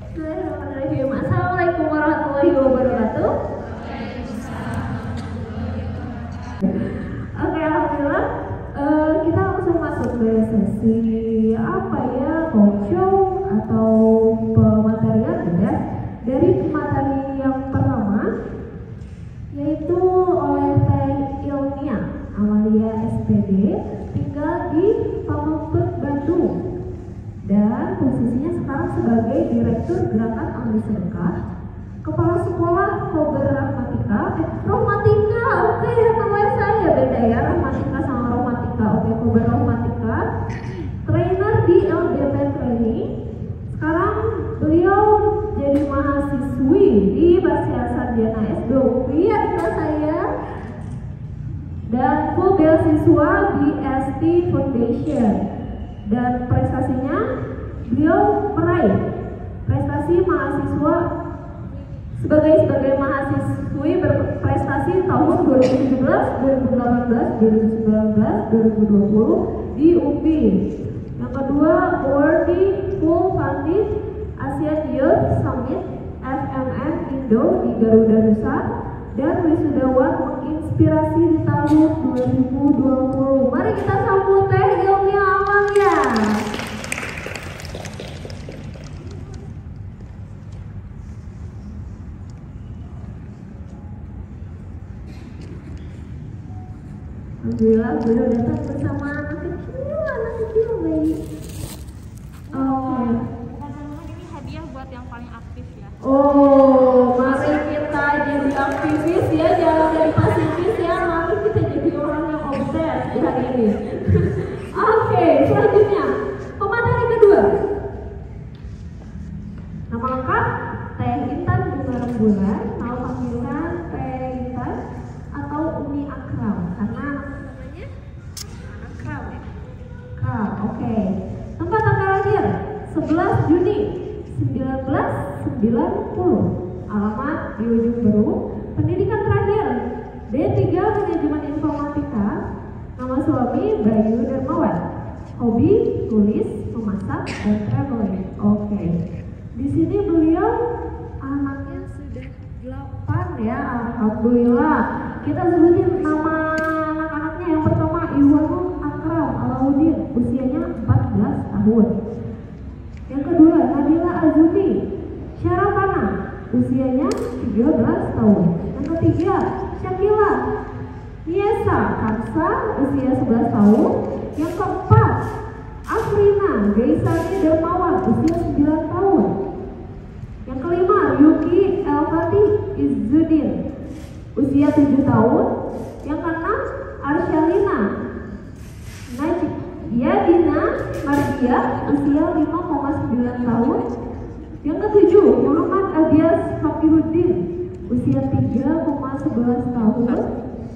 Bismillahirrahmanirrahim. Assalamualaikum warahmatullahi wabarakatuh. Oke, alhamdulillah. Kita langsung masuk ke sesi apa ya, talk show atau pematerian ya. Dari materi yang pertama, yaitu oleh Teh Ilmia Amalia SPD, tinggal di Pamengpeuk, Bandung, dan posisinya sekarang sebagai Direktur Gerakan Ambil Sedekah, Kepala Sekolah Kober Rahmatika, Rohmatika, oke ya namanya saya beda ya, Rahmatika sama Rohmatika, oke Kober Rahmatika, trainer di LDP Training. Sekarang beliau jadi mahasiswi di Basia Sarjana S2 UI adik saya, dan full beasiswa di ST Foundation. Dan prestasinya beliau meraih prestasi mahasiswa sebagai mahasiswi berprestasi tahun 2017, 2018, 2019, 2020 di UPI. Yang kedua, awardee full funded Asian Youth Summit FMM Indo di Garuda Nusa, dan wisudawan menginspirasi di tahun 2020. Mari kita sambut Teh Ilmia Amalia. Alhamdulillah beliau datang bersama anak kecil bayi. Ini hadiah buat yang paling aktif ya. Oh, mari kita jadi aktivis ya, jangan jadi pasifis ya. Mari kita jadi orang yang obses di hari ini. Oke, selanjutnya pemateri kedua. Nama lengkap Teh Intan Bunga Rembulan, mau panggilan Teh Intan atau Umi Akram karena namanya Akram ya. Akram, oke. Tempat tanggal lahir 11 Juni 1990. Alamat di Ujung Berung. Pendidikan terakhir D3 Manajemen Informatika. Nama suami Bayu Darmawan. Hobi tulis, memasak, dan traveling. Oke. Di sini beliau anaknya sudah 8 ya. Alhamdulillah. Kita sebutin nama anak-anaknya. Yang pertama Iwanul Akram Alauddin, usianya 14 tahun. Yang kedua Nabila Azumi Syarafana, usianya 13 tahun. Yang ketiga Syakila Niesa Kamsa, usia 11 tahun. Yang keempat Afrina Gaisani Dermawan, usia 9 tahun. Yang kelima Yuki Elfati Izzuddin, usia 7 tahun. Yang keenam Arsyalina Yadina Mardia, usia 5,9 tahun. Yang ketujuh Muhammad Abias Fakiruddin, usia 3,11 tahun.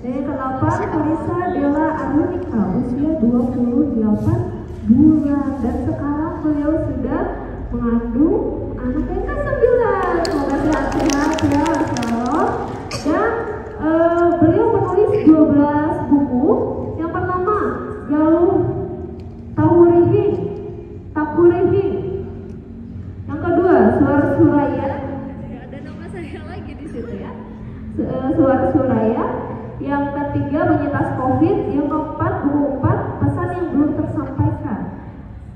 Dan yang kedelapan Karisa Della Arunika, usia 28 bulan. Dan sekarang beliau sudah mengandung anak yang ke-9. Semoga sehat-sehat ya, insyaallah. Dan beliau menulis 12 buku. Yang pertama Galuh Takurihing. Yang kedua Suara Suraya. Ada nama saya lagi di situ ya. Suara Suraya. Yang ketiga Penyintas Covid. Yang keempat buku 4 Pesan yang belum tersampaikan.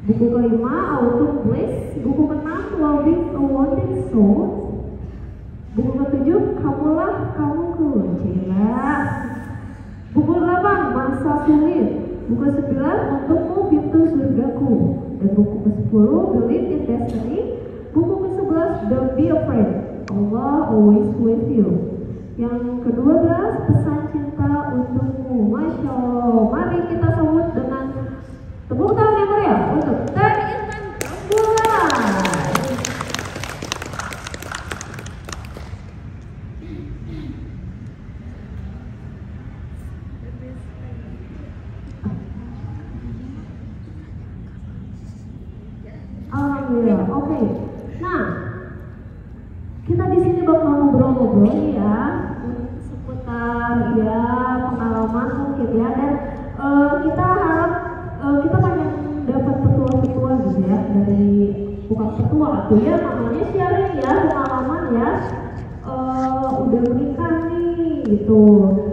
Buku kelima Autumn Bliss. Buku keenam Loving a Wounded Soul. Buku ketujuh Kamulah Kamuku. Cila. Buku 8 Masa Sulit. Buku 9 Untukmu Pintu Surgaku. Dan buku ke-10 Believe in Destiny. Buku ke-11 Don't Be Afraid, Allah Always With You. Yang ke-12 Pesan Cinta Untukmu. Masya Allah. Mari kita sambut dengan tepuk tangan yang meriah untuk Teh Intan Rembulan. Alhamdulillah. Oke. Nah, kita di sini bakal ngobrol-ngobrol ya seputar ya pengalaman mungkin ya, dan kita harap kita pengen dapat petua-petua gitu ya dari bukan petua tuh ya, namanya sharing ya pengalaman ya. Udah menikah nih gitu.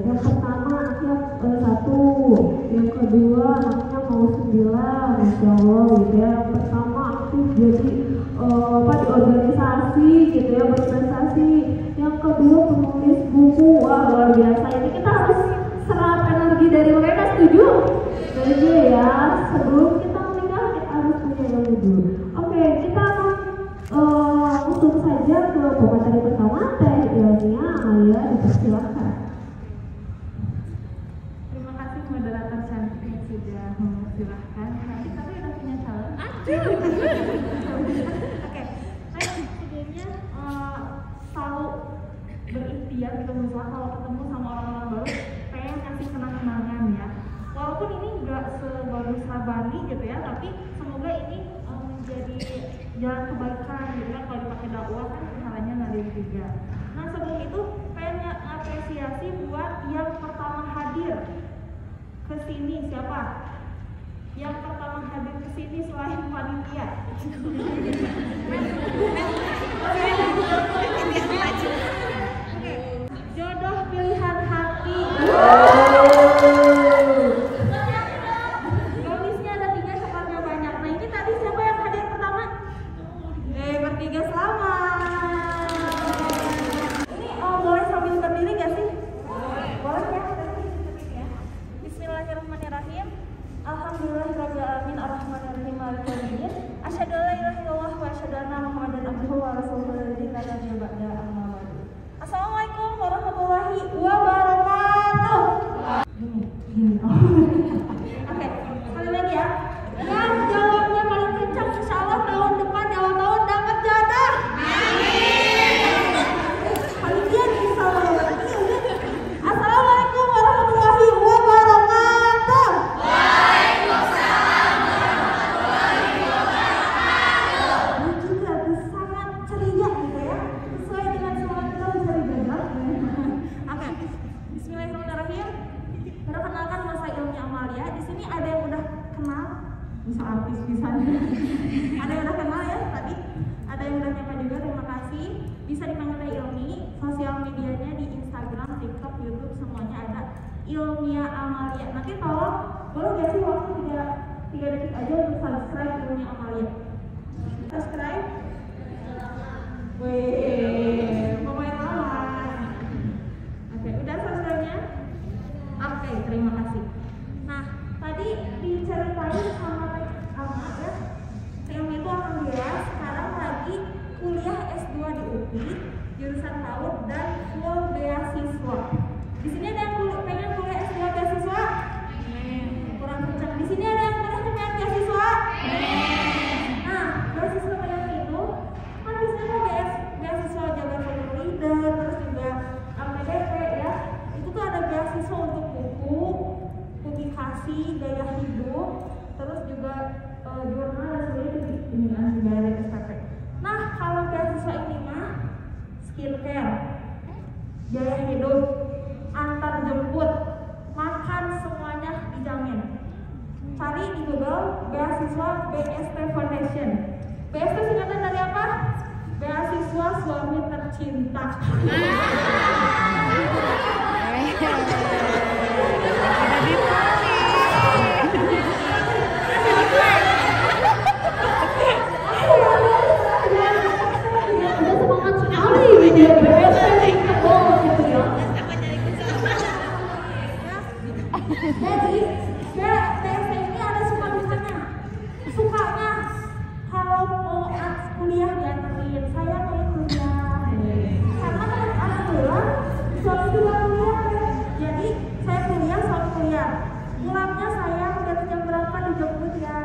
Yang pertama anaknya 1, yang kedua anaknya mau 9, Masya Allah gitu ya. Yang pertama aktif jadi di organisasi gitu ya, berprestasi. Yang kedua penulis buku, wah luar biasa. Ini kita harus serap energi dari mereka, setuju? Setuju ya. Sebelum kita menikah kita harus punya ilmu dulu. Oke, kita akan langsung saja ke pemateri pertama, Teh Ilmia Amalia, dipersilakan. Terima kasih moderator cantik yang sudah mempersilahkan. Nanti tapi udah punya calon. Oke, saya sebelumnya selalu berikhtiar gitu, misalnya kalau ketemu sama orang-orang baru, pengen kasih kenang-kenangan ya. Walaupun ini nggak sebagus Rabani gitu ya, tapi semoga ini menjadi jalan kebaikan gitu kan. Kalau dipakai dakwah kan pahalanya ngalir juga. Nah sebelum itu pengen apresiasi buat yang pertama hadir ke sini. Siapa? Yang pertama hadir ke sini selain panitia. Jodoh pilihan hati. Gamisnya ada 3, coklatnya banyak. Nah ini tadi siapa yang hadir pertama? Bertiga, selamat. Ini boleh sambil berdiri gak sih? Boleh ya. Bismillahirrahmanirrahim. Alhamdulillahirabbil alamin arrahmanirrahim maliki yaumiddin. Asyhadu an la ilaha illallah wa asyhadu anna Muhammadan abduhu wa rasuluhu la nabiyya ba'da amma ba'du. Assalamualaikum warahmatullahi wabarakatuh. Oke, sekali lagi ya. Yang jawabnya paling kencang insya Allah tahun depan di awal tahun dapat jodoh. Amin. Panitia insya Allah. Assalamualaikum warahmatullahi wabarakatuh. Waalaikumsalam warahmatullahi wabarakatuh. Lucu sangat ceria gitu ya. Sesuai dengan semangat kita mencari jodoh. Oke, Bismillahirrahmanirrahim. Perkenalkan masa Ilmia Amalia. Di sini ada yang udah kenal, bisa artis bisa. Ada yang udah kenal ya tadi. Ada yang udah nyapa juga. Terima kasih. Bisa dipanggil Teh Ilmi. Sosial medianya di Instagram, TikTok, YouTube semuanya ada Ilmia Amalia. Nanti tolong boleh gak sih waktu 3 detik aja untuk subscribe Ilmia Amalia. Subscribe. Wih, pemain lama. Oke, udah subscribe-nya? Oke, terima kasih. Nah, tadi diceritain sama Alma ya, Ilmi itu alhamdulillah sekarang lagi kuliah S2 di UPI, jurusan PAUD dan full beasiswa. Di sini ada yang pengen kuliah S2 beasiswa? Kurang kencang. Di sini ada yang pengen beasiswa? Nah, beasiswa yang itu kan di sini beasiswa jaga value leader, terus juga LPDP ya. Itu tuh ada beasiswa untuk buku, publikasi, gaya hidup, terus juga jurnal dan sebagainya ini kan dari SPP. Nah kalau beasiswa ini mah skincare, gaya hidup, antar jemput, makan semuanya dijamin. Cari di Google beasiswa BST Foundation. BST singkatan dari apa? Beasiswa Suami Tercinta. Jadi, BST ini ada suka-dukanya. Sukanya kalau mau kuliah dianterin, saya mau kuliah. Karena alhamdulillah suami juga kuliah. Jadi saya kuliah, suami kuliah. Pulangnya sayang dari jam berapa dijemput ya.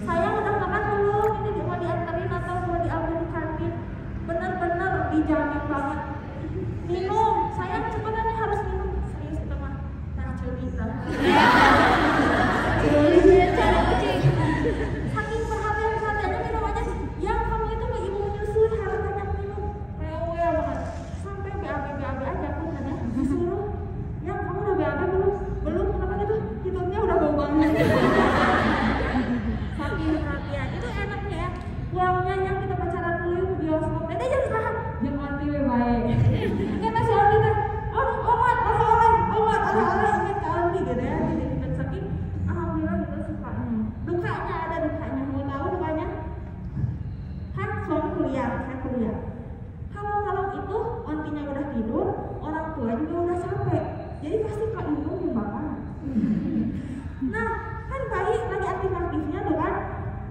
Sayang udah makan belum? Ini mau dianterin atau mau diambil di kantin? Bener-bener dijamin banget. Minum, sayang cepetan nih harus minum. Serius kita mah. Saking perhatian-perhatiannya minum aja. Yang kamu itu mau ibu menyusui harus banyak minum. Rewel banget. Sampai BAB aja pun kan ya disuruh. Yang kamu udah BAB belum? Belum, kenapa gitu? Hidungnya udah bau banget. Saking perhatian. Itu enaknya ya. Uangnya yang kita pacaran dulu kuliah. Kalau malam itu ontinya udah tidur, orang tua juga udah capek, jadi pasti Kak Ibu yang makan. Nah, kan bayi lagi aktif-aktifnya tuh kan,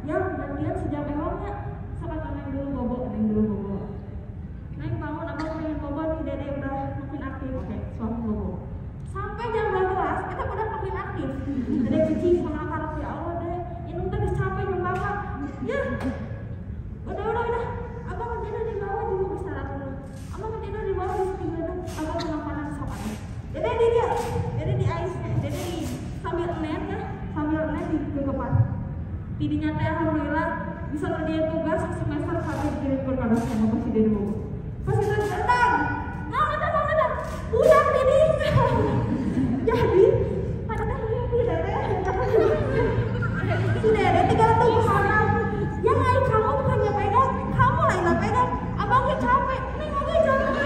yang gantian sejam eloknya, sekarang neng dulu bobo. Neng bangun, abang pengen bobo nih, dede udah makin aktif, oke, suami bobo. Sampai jam 12, kita udah makin aktif. Dede cuci sama anak ya Allah deh, ini udah dicapai nyumbang. Ya, udah. Abang tidur di bawah juga bisa dulu. Abang tidur di bawah bisa tidur. Abang kena panas sopan. Dede di ais, dede di sambil net di depan. Tidinya teh alhamdulillah bisa ngerjain tugas semester sampai dikirim berpanas sama si dede bobo. Pas itu datang, nggak, udah dede. Jadi pada mimpi dede. Si dede tinggal tunggu sana. Yang lain kamu bukannya pegang, kamu lainlah pegang. Abang gue capek, neng gue capek.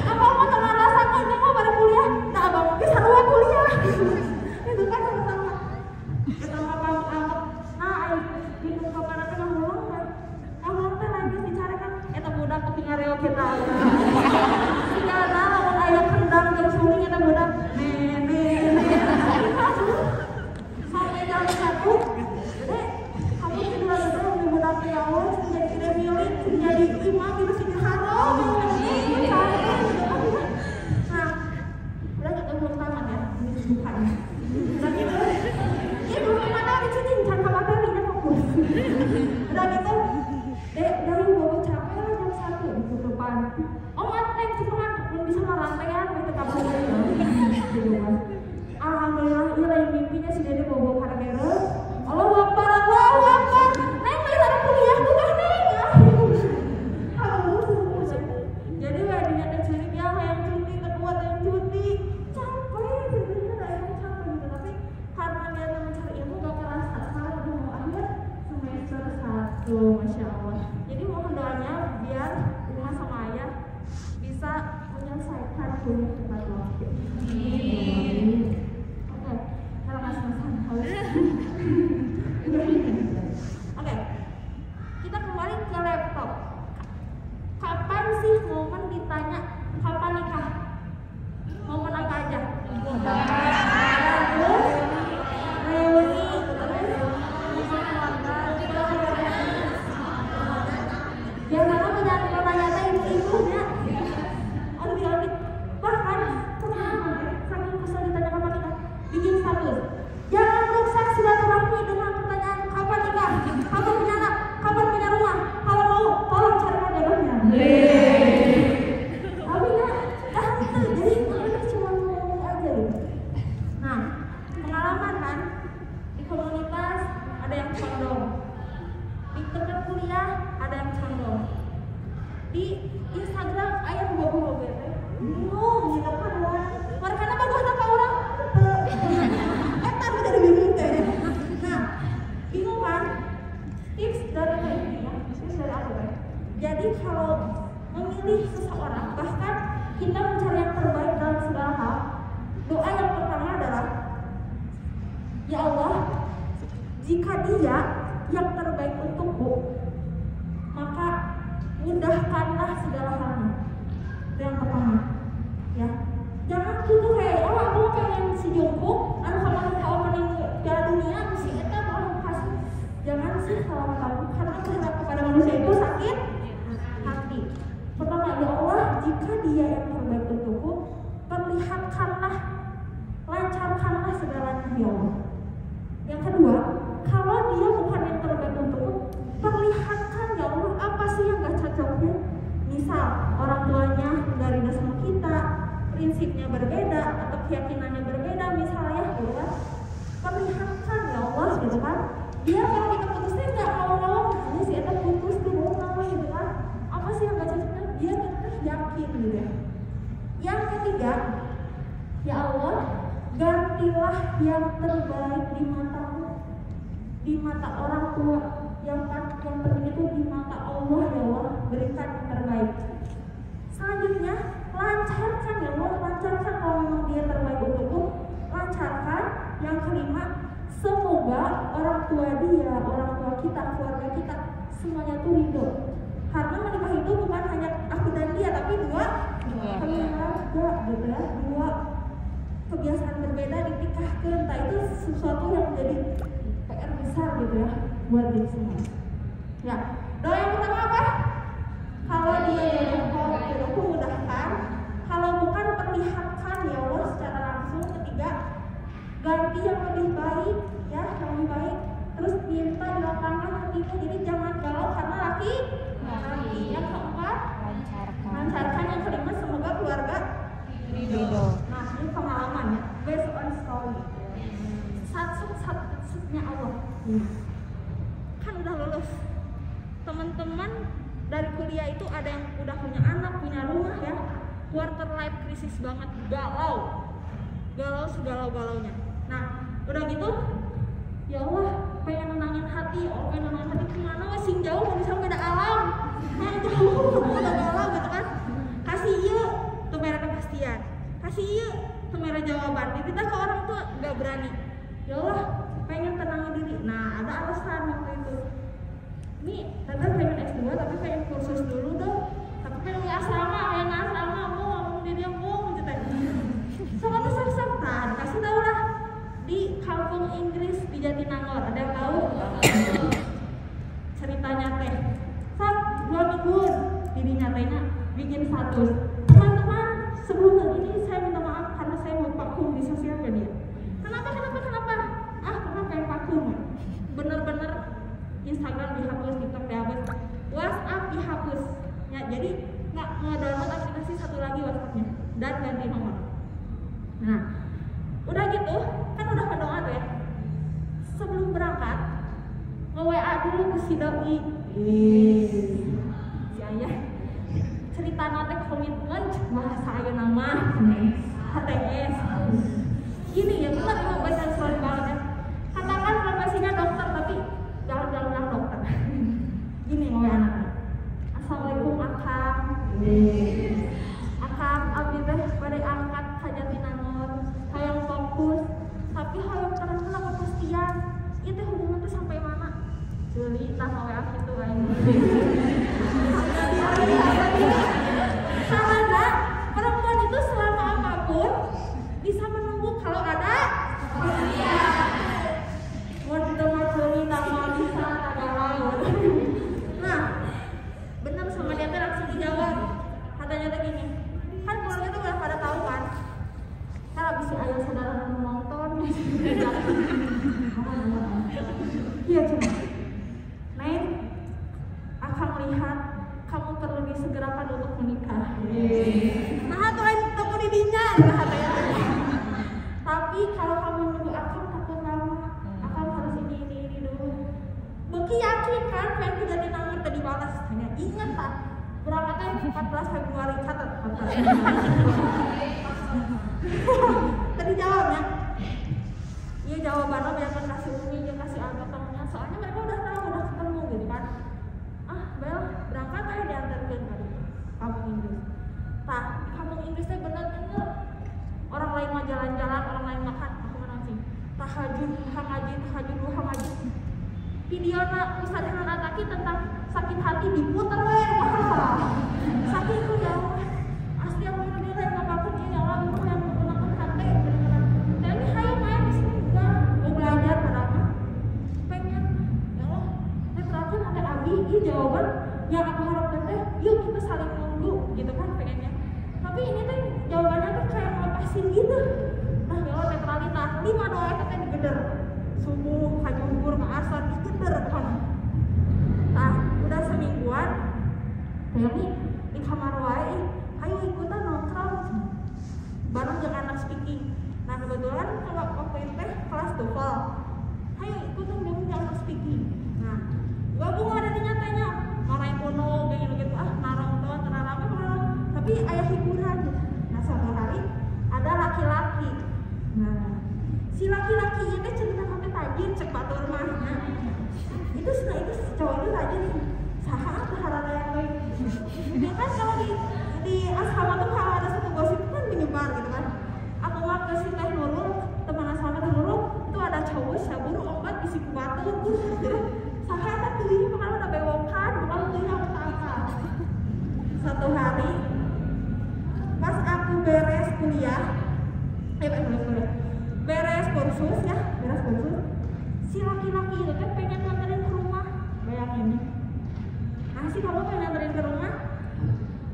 Abang mau tengah rasakan, neng mau pada kuliah. Nah abang gue sarua kuliah. Itu kan sama-sama. Ketemu kamu angkat. Nah ayo bingung kapan apa yang ngulang kan? Ngulang teh lagi dicari kan? Eta budak kepingareo kita. Sigana lamun aya kendang jeung suling eta budak. Sampai jam 1. Ya Allah, jadi tidak milik, jadi imam di masjid haram. Nah, udah ketemu taman ya, ini bukan. Udah gitu, ini belum mana dicuci, jangan khawatir, ini fokus. Udah gitu, dari bobo capek lah jam 1 di depan. Oh ngateng, cepetan, belum bisa merantaian, itu kabar alhamdulillah, iya lagi mimpinya si dede bobo karena Allahu Akbar. Jadi wadinya teh cuti yang cuti, kedua yang cuti, capek sebenarnya yang capek gitu, tapi karena dia mencari ilmu gak kerasa sekarang udah mau akhir semester 1, masya Allah. Jadi mohon doanya biar rumah sama ayah bisa menyelesaikan kuliah tepat waktu. Oke, kalau nggak Oke, kita kembali ke laptop. Kapan sih momen ditanya kapan nikah? Momen apa aja? Reuni, biasanya menanya ibu-ibunya. Audit. Bahkan pernah saking kesel ditanya kapan nikah, bikin status. Jangan rusak silaturahmi dengan pertanyaan kapan nikah, kapan punya anak, kapan punya rumah. Kalau mau, tolong carikan jodohnya. Tapi ya, jadi mereka cuma ngomong aja gitu. Nah, pengalaman kan, di komunitas ada yang condong, di tempat kuliah ada yang condong, di Instagram ayah bobo bete, bingung gitu kan orang, warkana bagus tak orang, tapi jadi bingung teh. Nah, bingung kan? Tips dari ini ya, tips dari aku kan. Jadi kalau memilih seseorang, bahkan kita mencari yang terbaik dalam segala hal, doa yang pertama adalah, ya Allah, jika dia yang terbaik untukku, maka mudahkanlah segala halnya. Itu yang pertama, ya. Jangan gitu kayak, oh aku pengen si Jungkook, anu kemarin ke opening Piala Dunia, si Eta mau kasih. Jangan sih kalau kamu, karena kehendak kepada manusia itu sakit hati. Pertama, ya Allah, jika dia yang terbaik untukku, perlihatkanlah, lancarkanlah segalanya ya Allah. Yang kedua, kalau dia bukan yang terbaik untukku, perlihatkan ya Allah apa sih yang gak cocoknya. Misal orang tuanya dari sama kita, prinsipnya berbeda atau keyakinannya berbeda misalnya, gitu kan. Perlihatkan ya Allah, gitu kan. Biar kalau kita putusnya nggak mau ini sih kita putus di rumah, gitu kan. Apa sih yang gak cocoknya? Biar kita yakin gitu ya. Yang ketiga, ya Allah, gantilah yang terbaik di matamu, di mata orang tua. Yang penting itu di mata Allah ya Allah, berikan yang terbaik. Selanjutnya, lancarkan ya Allah, lancarkan kalau memang dia terbaik untukku, lancarkan. Yang kelima, semoga orang tua dia, orang tua kita, keluarga kita semuanya tuh ridho. Karena tapi dua keluarga gitu ya, dua kebiasaan berbeda dinikahkan. Nah itu sesuatu yang menjadi PR besar gitu ya buat diri semua. Ya, doa yang pertama apa? Kalau dia jodohku mudahkan, kalau bukan perlihatkan ya Allah secara langsung. Ketiga, ganti yang lebih baik ya, yang lebih baik. Terus minta dilapangkan hatimu, jadi jangan galau karena laki. Yang keempat, lancarkan. Yang kelima, semoga keluarga ridho. Nah ini pengalaman ya, based on story. Satu-satunya Allah. Kan udah lulus. Teman-teman dari kuliah itu ada yang udah punya anak, punya rumah ya. Quarter life crisis banget, galau segalau-galaunya. Nah udah gitu, ya Allah pengen nenangin hati, kemana wes sing jauh mau bisa beda alam, yang jauh udah galau gitu kan. Kasih iya tuh merah kepastian, kasih iya tuh merah jawaban. Kita ke orang tuh nggak berani. Ya Allah pengen tenangin diri. Nah ada alasan waktu itu. Ini tante pengen S2 tapi pengen kursus dulu dong. Tapi pengen asrama, mau diri yang mau gitu. Soalnya sesatan, kasih tahu lah di kampung Inggris di Jatinangor. Ada yang tahu? Ceritanya teh. 2 mingguan dirinya tehnya bikin status. Teman-teman, sebelum ini saya minta maaf karena saya mau vakum di sosial media. Kenapa? Karena pengen vakum. Bener-bener Instagram dihapus, TikTok dihapus, WhatsApp dihapus. Ya, jadi nggak nge-download aplikasi satu lagi WhatsAppnya dan ganti nomor. Nah, udah gitu, kan udah berdoa tuh ya. Sebelum berangkat, nge-WA dulu ke si doi. Si ayah cerita nate komitmen bahasa ayo nama HTS. Gini ya, bener mau baca story banget ya. Katakan profesinya dokter tapi jangan bilang dokter. Gini mau anaknya. Assalamualaikum Akang. Akang abdi teh pada angkat ka Jatinangor. Hayang fokus, tapi hayang terang kepastian. Ieu teh hubungan teh sampai mana? Ceuli tah WA kitu aing. Karena perempuan itu selama apapun bisa menunggu kalau ada Nah, benar sama dia tuh langsung dijawab. Katanya tuh gini, kan keluarga tuh udah pada tahu kan. Kan abis si ayah saudara nonton. Iya cuma, Nain, akan lihat kamu perlu disegerakan untuk menikah. Nah, tuh lain ketemu di dinya, katanya. Tapi kalau kamu nunggu akan takut lama, akan harus ini dulu. Beki yakin kan, pengen ke Jatinangor tadi balas. Hanya ingat tak, berangkatnya 14 Februari, catat. Tadi jawabnya, iya jawabannya banyak kan kasih Umi, dia kasih Alga temennya. Soalnya mereka udah tahu, udah ketemu gitu kan. Bel, berangkat aja diantarkan tadi kampung Inggris. Nah, di kampung Inggrisnya bener-bener orang lain mau jalan-jalan, orang lain makan, aku menanti tahajud, duha ngaji. Video Ustaz Hanan Ataki tentang sakit hati diputar weh, sakit itu ya asli aku ini lain ngapain ini ya Allah yang menggunakan hati benar-benar. Tapi hayo main di sini juga mau belajar padahal pengen ya Allah terakhir nanti Abi ini jawaban yang aku harapkan teh yuk kita saling nunggu gitu kan pengennya. Tapi ini tuh jawabannya tuh kayak ngelepasin gitu. Nah ya Allah netralitas 5 doa itu kan digeder subuh, kajuhur, asar digeder kan. Nah udah semingguan Temi di kamar wae ayo ikutan nongkrong bareng dengan anak speaking. Nah kebetulan kalau waktu itu teh kelas TOEFL ayo ikutan dengan anak speaking. Nah gabung ada di nyatanya marahin kuno kayak gitu narongton tenarame tapi ayah hiburan. Nah suatu hari ada laki-laki. Nah si laki-laki itu cerita sampai tajir cek batur mahnya itu si cowok itu tajir saha harana yang lain. Ya kan kalau di asrama tuh kalau ada satu gosip kan menyebar gitu kan. Aku mah ke si Teh Nurul, teman asrama Teh Nurul itu ada cowok saburu obat isi batu tuh. Saha teh teuing pokoknya udah bewokan, bukan teuing apa. Satu hari kursus ya, beres kursus. Si laki-laki itu kan pengen nganterin ke rumah, bayangin. Nah si kamu pengen nganterin ke rumah,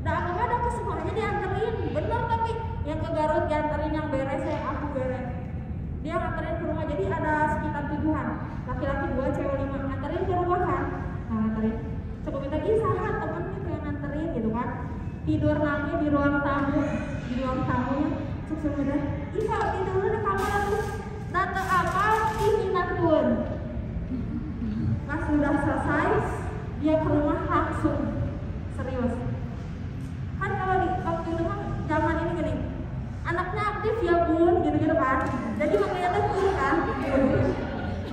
ada ke sekolahnya dianterin, bener tapi yang ke Garut dianterin, yang beres ya aku beres. Dia nganterin ke rumah, jadi ada sekitar 7-an, laki-laki 2, cewek 5, nganterin ke rumah kan. Nah nganterin, coba minta saha temennya kayak nganterin gitu kan. Tidur lagi di ruang tamunya, cek semudah. Iya tidur di kamar aku, data apa diminatun. Pas sudah selesai, dia ke rumah langsung, serius. Kan kalau di waktu itu mah zaman ini gini, anaknya aktif ya bun, gitu-gitu kan. Jadi makanya tuh bun kan,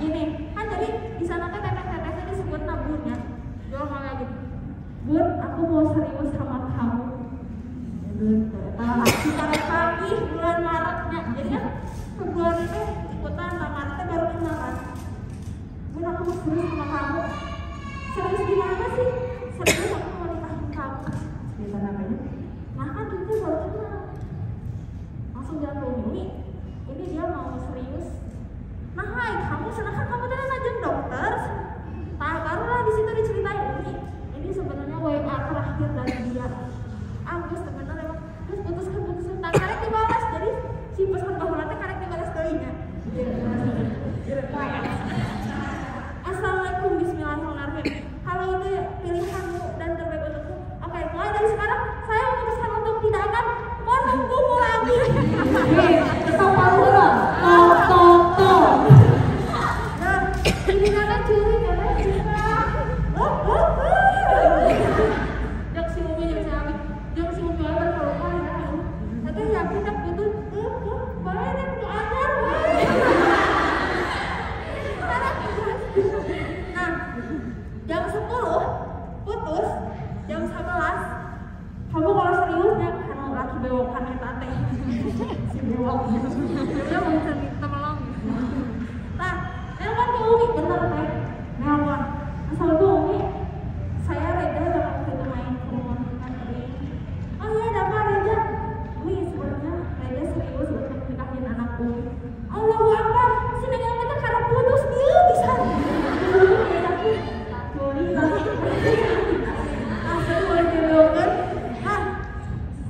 gini kan, jadi di sana kan teteh-tetehnya disebut nabunnya. Jual kayak gitu, bun aku mau serius sama kamu. Kita pagi bulan Maretnya, jadi kan Februari itu ikutan, Maretnya baru kenal kan. Bun aku mau serius sama kamu. Serius gimana sih? Serius aku mau nikahin kamu. Cerita namanya. Nah kan kita baru kenal. Langsung jalan ke Umi. Ini dia mau serius. Nah hai kamu, sedangkan kamu tadi najeng dokter. Nah barulah di situ diceritain Umi. Ini sebenarnya WA terakhir dari dia. Agus sebenarnya emang terus putuskan. Nah karek dibalas, jadi si pesan bahwa nanti karek dibalas darinya. Assalamualaikum, bismillahirrahmanirrahim. Kalau itu pilihanmu dan terbaik untukmu, oke, mulai dari sekarang saya memutuskan untuk tidak akan menunggumu lagi. Ketok palu dong. Tok. Dan ini kata curi kata cinta. Jok si Umi jeung si Abi, jok si Umi aja kalau kan. Tapi ya kita butuh banyak untuk ajar. Nah, jam 10 putus, jam 11 kamu kalau seriusnya karena laki bewokan eta teh si bewok dia mau cari temelong. Nah, nelpon ke Umi bener teh, nelpon Assalamualaikum Umi, saya Reza yang waktu itu main ke rumah tadi. Oh iya ada apa Reza? Umi sebenarnya Reza serius untuk nikahin anak Umi. Allahu Akbar, si neng yang kita karena putus dia bisa.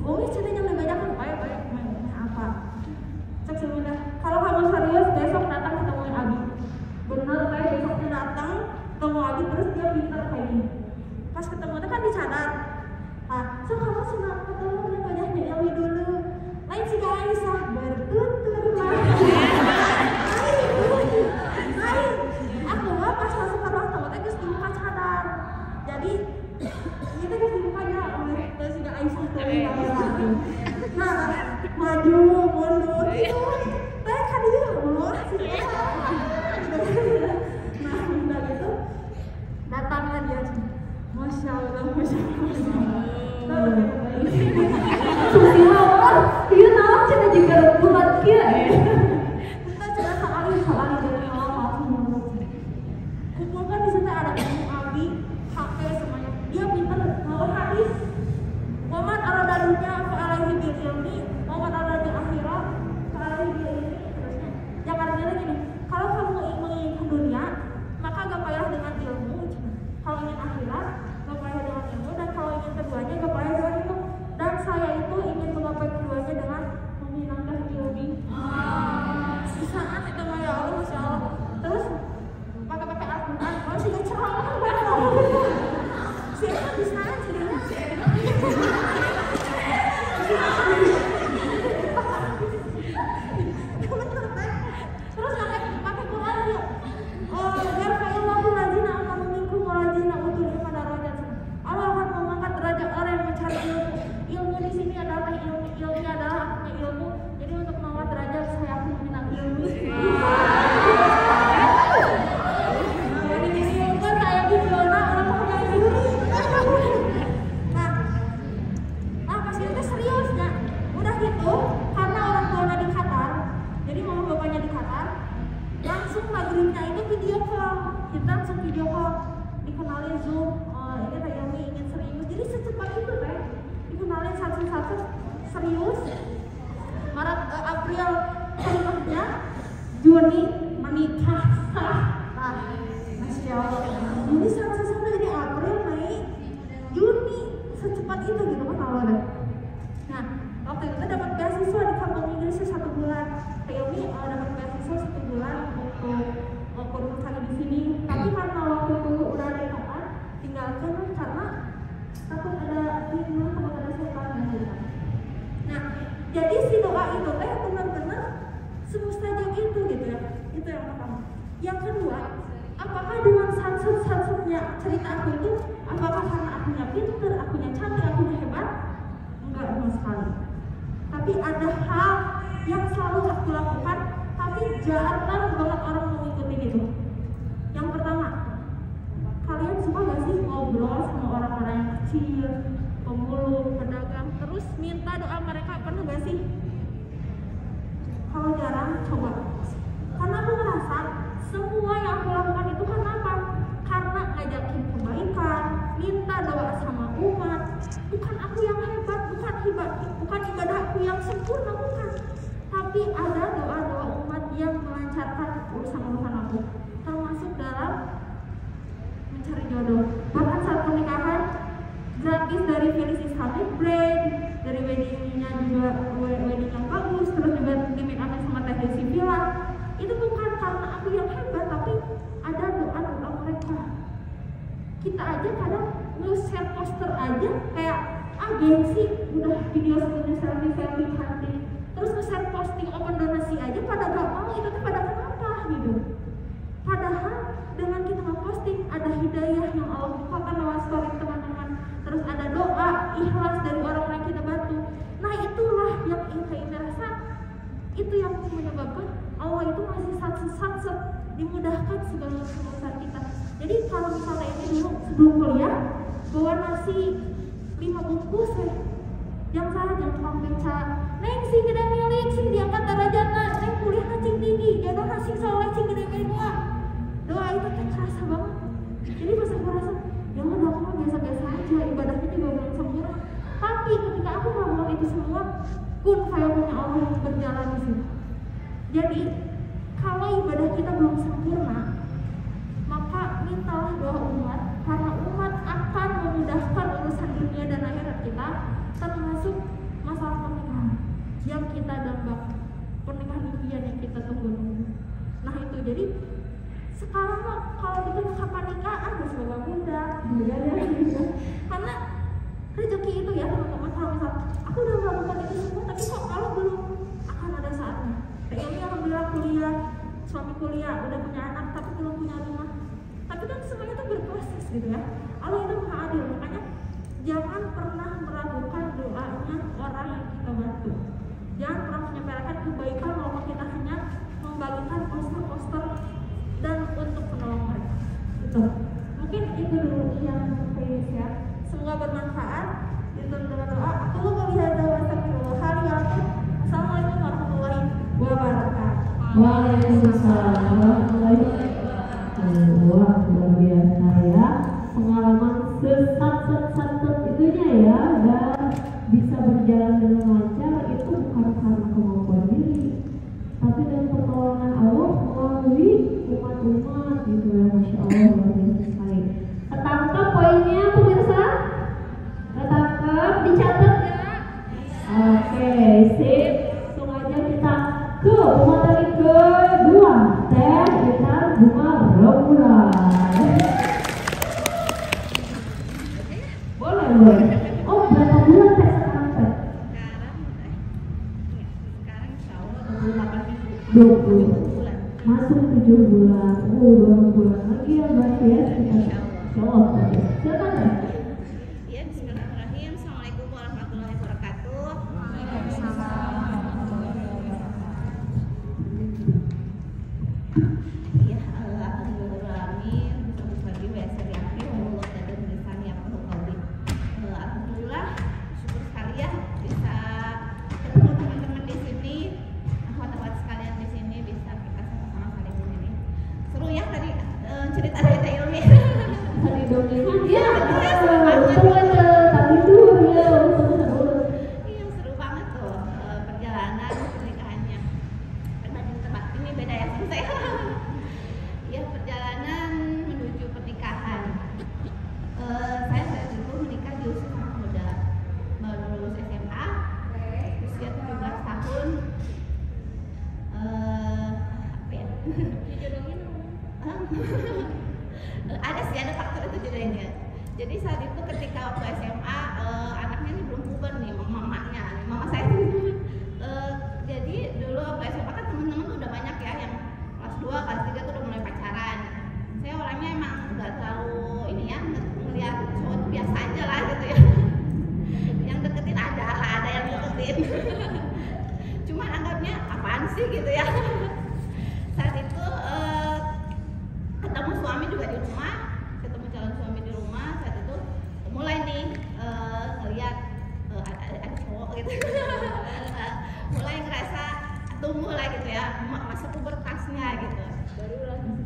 Umi ceritanya lebih banyak kan, baik apa? Cek sebentar. Kalau kamu serius besok datang ketemuin Abi. Bener kayak besoknya datang ketemu Abi terus dia pintar kayak gini. Pas ketemu itu kan dicadar. Ah, so kamu senang ketemu dengan wajahnya Elwi dulu. Lain si Aisyah bertutur lah. Aku mah pas masuk ke ruang tamu terus dibuka cadar. Jadi itu kan dibukanya oleh si Aisyah tuh. Nah, maju mundur itu. Teh kan dia mulai sih. Nah, udah gitu datanglah dia. Masya Allah. Subhanallah, dia tahu cina juga buat kia. Kita coba sekali dari awal kumpulkan di situ ada ilmu Abi, HP semuanya. Dia pintar bawa hadis. Waman arada dunya fa alaihi bil ilmi, waman arada akhirat fa alaihi bil ilmi. Terusnya, yang artinya gini, kalau kamu menginginkan dunia, maka gak payah dengan ilmu. Kalau ingin akhirat, gak payah dengan ilmu. Dan kalau ingin keduanya, gak payah dengan ilmu. Dan saya itu ingin menggapai keduanya dengan meminangkan ilmu. Bisaan itu mah ya Allah, Masya Allah. Terus pakai Al-Quran, kalau sih gak ceramah siapa bisa jadinya terus pakai Quran yuk. Biar ka'illahu ladzina amanu minkum waladzina utul ilma darajat. Allah akan mengangkat derajat orang yang mencari ilmu. Ilmu di sini adalah ilmunya adalah ilmu. Jadi untuk mengangkat derajat saya akan meminta ilmu. Nah pas itu seriusnya udah gitu karena orang tuanya di Qatar, jadi mama bapaknya di Qatar, langsung maghribnya itu video call, kita langsung video call, dikenalin Zoom, ini Rayami ingin serius, jadi secepat itu teh dikenalin satu serius. April kalimatnya, Juni menikah sah. Masya Allah. Jadi sama-sama jadi April, Mei, Juni, secepat itu gitu kan awalnya. Nah, waktu itu dapat beasiswa di kampung Inggris 1 bulan. Ini dapat beasiswa 1 bulan untuk kursus lagi di sini. Tapi karena waktu itu udah ada ikatan, tinggalkan karena takut ada fitnah, takut ada setan gitu. Nah, jadi si doa itu teh benar-benar semustajab itu gitu ya. Itu yang pertama. Yang kedua, apakah dengan satsut-satsutnya cerita aku itu, apakah karena akunya pinter, akunya cantik, akunya hebat? Enggak sama sekali. Tapi ada hal yang selalu aku lakukan, tapi jarang banget orang mengikuti gitu. Yang pertama, kalian suka gak sih ngobrol sama orang-orang yang kecil, pemulung, pedagang, terus minta doa mereka, pernah gak sih? Kalau jarang, coba. Karena aku ngerasa semua yang aku lakukan itu karena apa? Karena ngajakin kebaikan, minta doa sama umat. Bukan aku yang hebat, bukan ibadah aku yang sempurna, bukan. Tapi ada doa-doa umat yang melancarkan urusan-urusan aku, termasuk dalam mencari jodoh. Bahkan saat pernikahan gratis dari Felis Islamic Brand, dari weddingnya juga wedding yang bagus, terus juga di-make up sama Teh Desi Villa. Itu bukan karena aku yang hebat, tapi ada doa-doa mereka. Kita aja kadang nge-share poster aja kayak gengsi, udah video sebelumnya selfie cantik, terus nge-share posting open donasi aja pada gak mau, itu tuh pada kenapa gitu. Padahal dengan kita nge-posting ada hidayah yang Allah bukakan lewat story teman-teman, terus ada doa ikhlas dari orang-orang yang kita bantu. Nah itulah yang ini rasa, itu yang menyebabkan Allah itu masih satset dimudahkan segala urusan kita. Jadi kalau misalnya ini dulu sebelum kuliah bawa nasi 5 bungkus ya, yang salah jangan tukang beca, neng sing gede milik, sing diangkat derajatna, neng kuliah cing tinggi, jodoh sing soleh cing gede milik doa itu kan kerasa banget. Jadi pas aku rasa, ya udah aku mah biasa-biasa aja, ibadahnya juga belum sempurna. Tapi ketika aku ngomong itu semua, kun fayaknya Allah yang berjalan di situ. Jadi kalau ibadah kita belum sempurna, maka mintalah doa umat, karena umat akan memudahkan urusan dunia dan akhirat kita, termasuk masalah pernikahan yang kita dambakan, pernikahan impian yang kita tunggu-tunggu. Nah itu jadi sekarang mah kalau ditanya kapan nikah, harus bawa muda, karena rezeki itu ya teman-teman. Kalau misal aku udah melakukan itu semua, tapi kok kalau belum, akan ada saatnya. Kayak ini alhamdulillah kuliah, suami kuliah, udah punya anak tapi belum punya rumah. Tapi kan semuanya itu berproses gitu ya. Allah itu maha adil, makanya jangan pernah meragukan doanya orang yang kita bantu. Jangan pernah menyepelekan kebaikan walaupun kita hanya membagikan poster-poster dan untuk menolong mereka. Gitu. Mungkin itu dulu yang saya share. Semoga bermanfaat. Itu doa. Aku melihat wassalamualaikum warahmatullahi wabarakatuh. Waalaikumsalam warahmatullahi wabarakatuh. Wah, luar biasa ya, pengalaman sesat-sat itunya ya, dan bisa berjalan dengan lancar itu bukan karena kemampuan diri, tapi dengan pertolongan Allah melalui umat-umat gitu ya. Masya Allah, luar biasa sekali. Ketangkap poinnya pemirsa? Ketangkap, dicatat ya? Oke, sip. Langsung aja kita ke materi kedua, Teh Ita Bunga Raula. Boleh. Oh, berapa bulan Teh sekarang Teh? Sekarang insya Allah 20. Masuk 7 bulan. 2 bulan lagi ya berarti ya. Insya Allah. Silakan Teh. Ya, bismillahirrahmanirrahim. Assalamualaikum warahmatullahi wabarakatuh. Ya, alhamdulillahirrahmanirrahim. Bagi biasa diakui Allah dan tulisan yang penuh qauli. Alhamdulillah, syukur sekali ya bisa ketemu teman-teman di sini, akhwat-akhwat sekalian di sini, bisa kita sama-sama saling ini. Seru ya tadi cerita Ilmi. Tadi dongeng ya.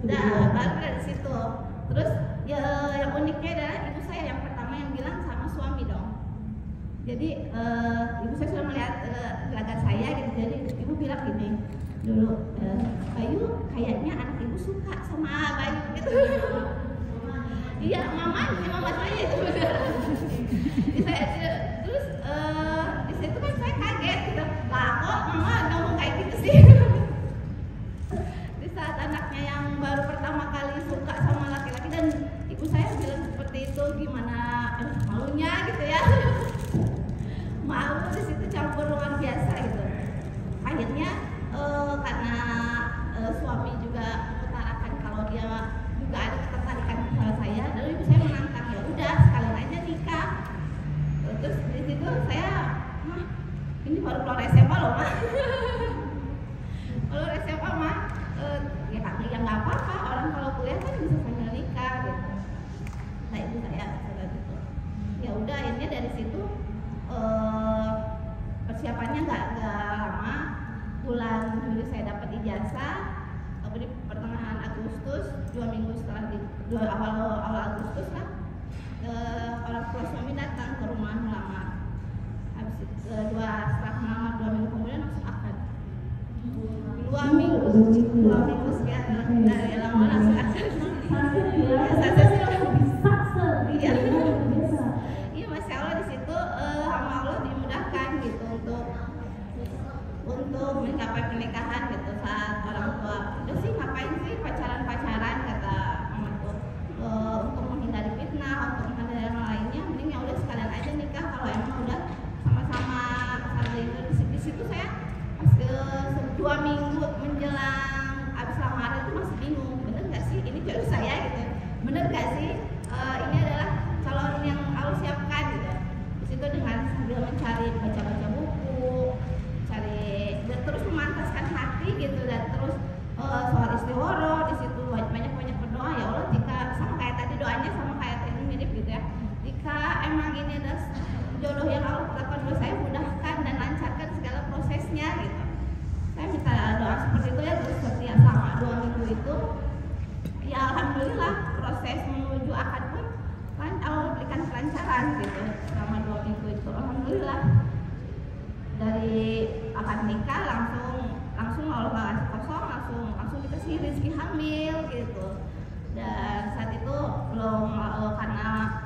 baru dari situ. Terus ya, yang uniknya adalah ibu saya yang pertama yang bilang sama suami dong. Jadi ibu saya sudah melihat gelagat saya gitu, jadi ibu bilang gini dulu, Bayu kayaknya anak ibu suka sama Bayu gitu. Iya, mama saya itu benar. Terus di situ kan saya kaget gitu, lah kok mama ngomong kayak gitu sih. Di saat anaknya yang baru pertama kali suka sama laki-laki dan ibu saya bilang seperti itu, gimana malunya gitu ya. Malu di situ campur luar biasa gitu. Akhirnya karena suami juga mengutarakan kalau dia juga ada ketertarikan sama saya, lalu ibu saya menantang, ya udah sekalian aja nikah. Terus di situ saya, ini baru keluar SMA loh mah. Kalau SMA mah ya nggak apa-apa, orang kalau kuliah kan bisa sambil nikah gitu. Nah ibu saya sudah gitu. Ya udah akhirnya dari situ persiapannya nggak lama. Bulan Juli saya dapat ijazah, di pertengahan Agustus, 2 minggu setelah awal Agustus lah, orang tua suami datang ke rumah melamar. Habis itu setelah melamar 2 minggu kemudian langsung akad. 2 minggu sekian dari lamaran langsung akad. Iya, masya Allah di situ sama Allah dimudahkan gitu untuk mencapai pernikahan gitu. Saat orang tua udah sih ngapain sih pacaran kata mama tuh, untuk menghindari fitnah, untuk menghindari yang lainnya, mending ya udah sekalian aja nikah kalau emang udah sama-sama saling. Di situ saya pas 2 minggu menjelang abis lamaran itu masih bingung, bener nggak sih ini jodoh saya gitu, bener nggak sih ini adalah calon yang Allah siapkan gitu. Di situ dengan sambil mencari baca buku, dan terus memantaskan hati gitu, dan terus soal istigharah di situ banyak berdoa, ya Allah jika sama kayak tadi doanya sama kayak tadi mirip gitu ya, jika emang ini adalah jodoh yang Allah tetapkan buat saya, mudahkan dan lancarkan segala prosesnya gitu. Saya minta doa seperti itu ya. Terus setiap selama 2 minggu itu ya alhamdulillah proses menuju akad pun kan Allah berikan kelancaran gitu selama 2 minggu itu, alhamdulillah. Dari akad nikah langsung Allah kasih kosong, langsung dikasih rezeki hamil gitu. Dan saat itu belum karena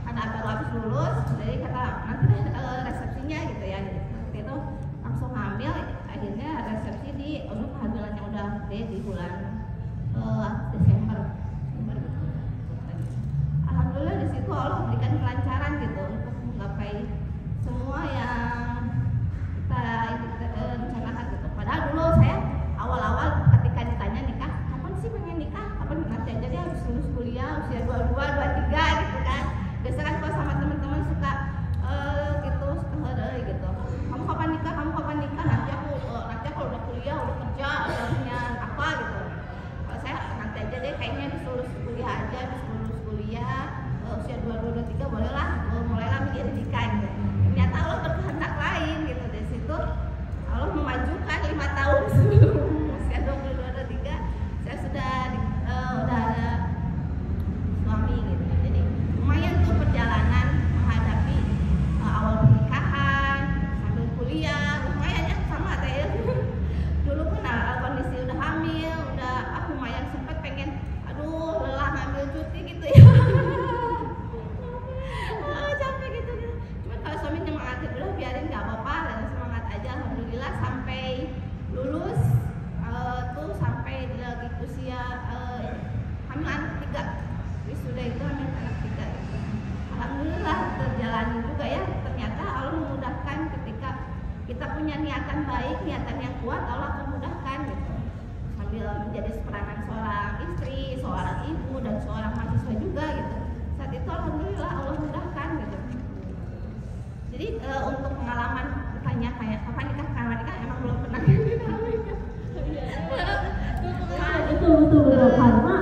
karena baru habis lulus, jadi kata nanti resepsinya gitu ya. Jadi seperti itu langsung hamil. Akhirnya resepsi di kehamilannya udah gede di bulan Desember. Alhamdulillah di situ Allah berikan kelancaran gitu untuk menggapai semua yang kita rencanakan gitu. Padahal dulu saya awal-awal ketika ditanya nikah, kapan sih pengen nikah? Kapan nanti aja dia harus lulus kuliah usia 22, 23 gitu kan. Biasa kan kalau sama teman-teman suka gitu. Kamu kapan nikah? Nanti aku udah kuliah, udah kerja, udah punya apa gitu. Kalau saya nanti aja deh, kayaknya habis lulus kuliah usia 22, 23 bolehlah mulailah mikir nikah gitu. Ternyata Allah berkehendak lain gitu. Dari situ Allah memajukan 5 tahun sebelum usia 22, 23 saya sudah ada suami gitu. Jadi lumayan tuh perjalanan menghadapi awal pernikahan sambil kuliah, lumayan ya sama ya. Dulu pun kondisi udah hamil, aku lumayan sempet pengen lelah ngambil cuti gitu ya. Capek gitu. Cuman kalau suami nyemangatin, udah biarin nggak apa-apa, dan semangat aja. Alhamdulillah sampai lulus tuh sampai lagi usia hamil anak 3, wisuda itu hamil anak 3 gitu. Alhamdulillah terjalani juga ya. Ternyata Allah memudahkan ketika kita punya niatan baik, niatan yang kuat, Allah akan mudahkan gitu. Sambil menjadi seperanan seorang istri, seorang ibu, dan seorang mahasiswa juga gitu. Saat itu alhamdulillah Allah mudahkan gitu. Jadi untuk pengalaman ditanya kayak kapan nikah emang belum pernah nikah. Betul karena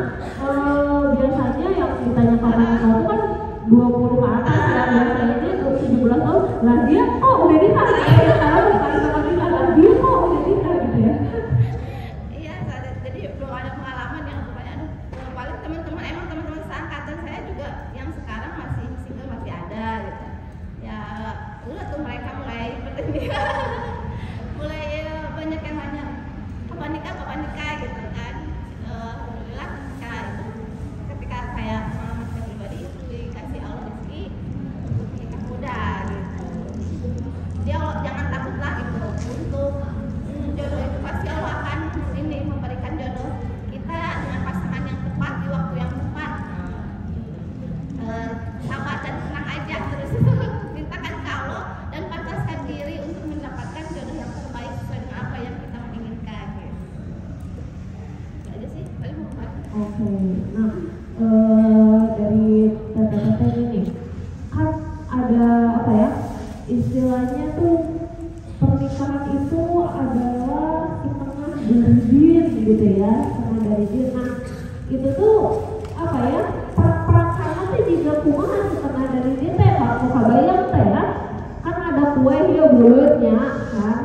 biasanya yang ditanya kapan nikah itu kan 20 ke atas ya, biasanya dia 17 tahun, lah dia udah nikah, sekarang kapan nikah, lah dia udah nikah gitu ya. Iya, saat ini kan ada apa ya istilahnya tuh pernikahan itu adalah setengah dari din gitu ya, setengah dari din. Nah itu tuh apa ya perancana tuh juga kumaha setengah dari din teh kalau kabayang teh ya kan ada kue ya bulatnya kan.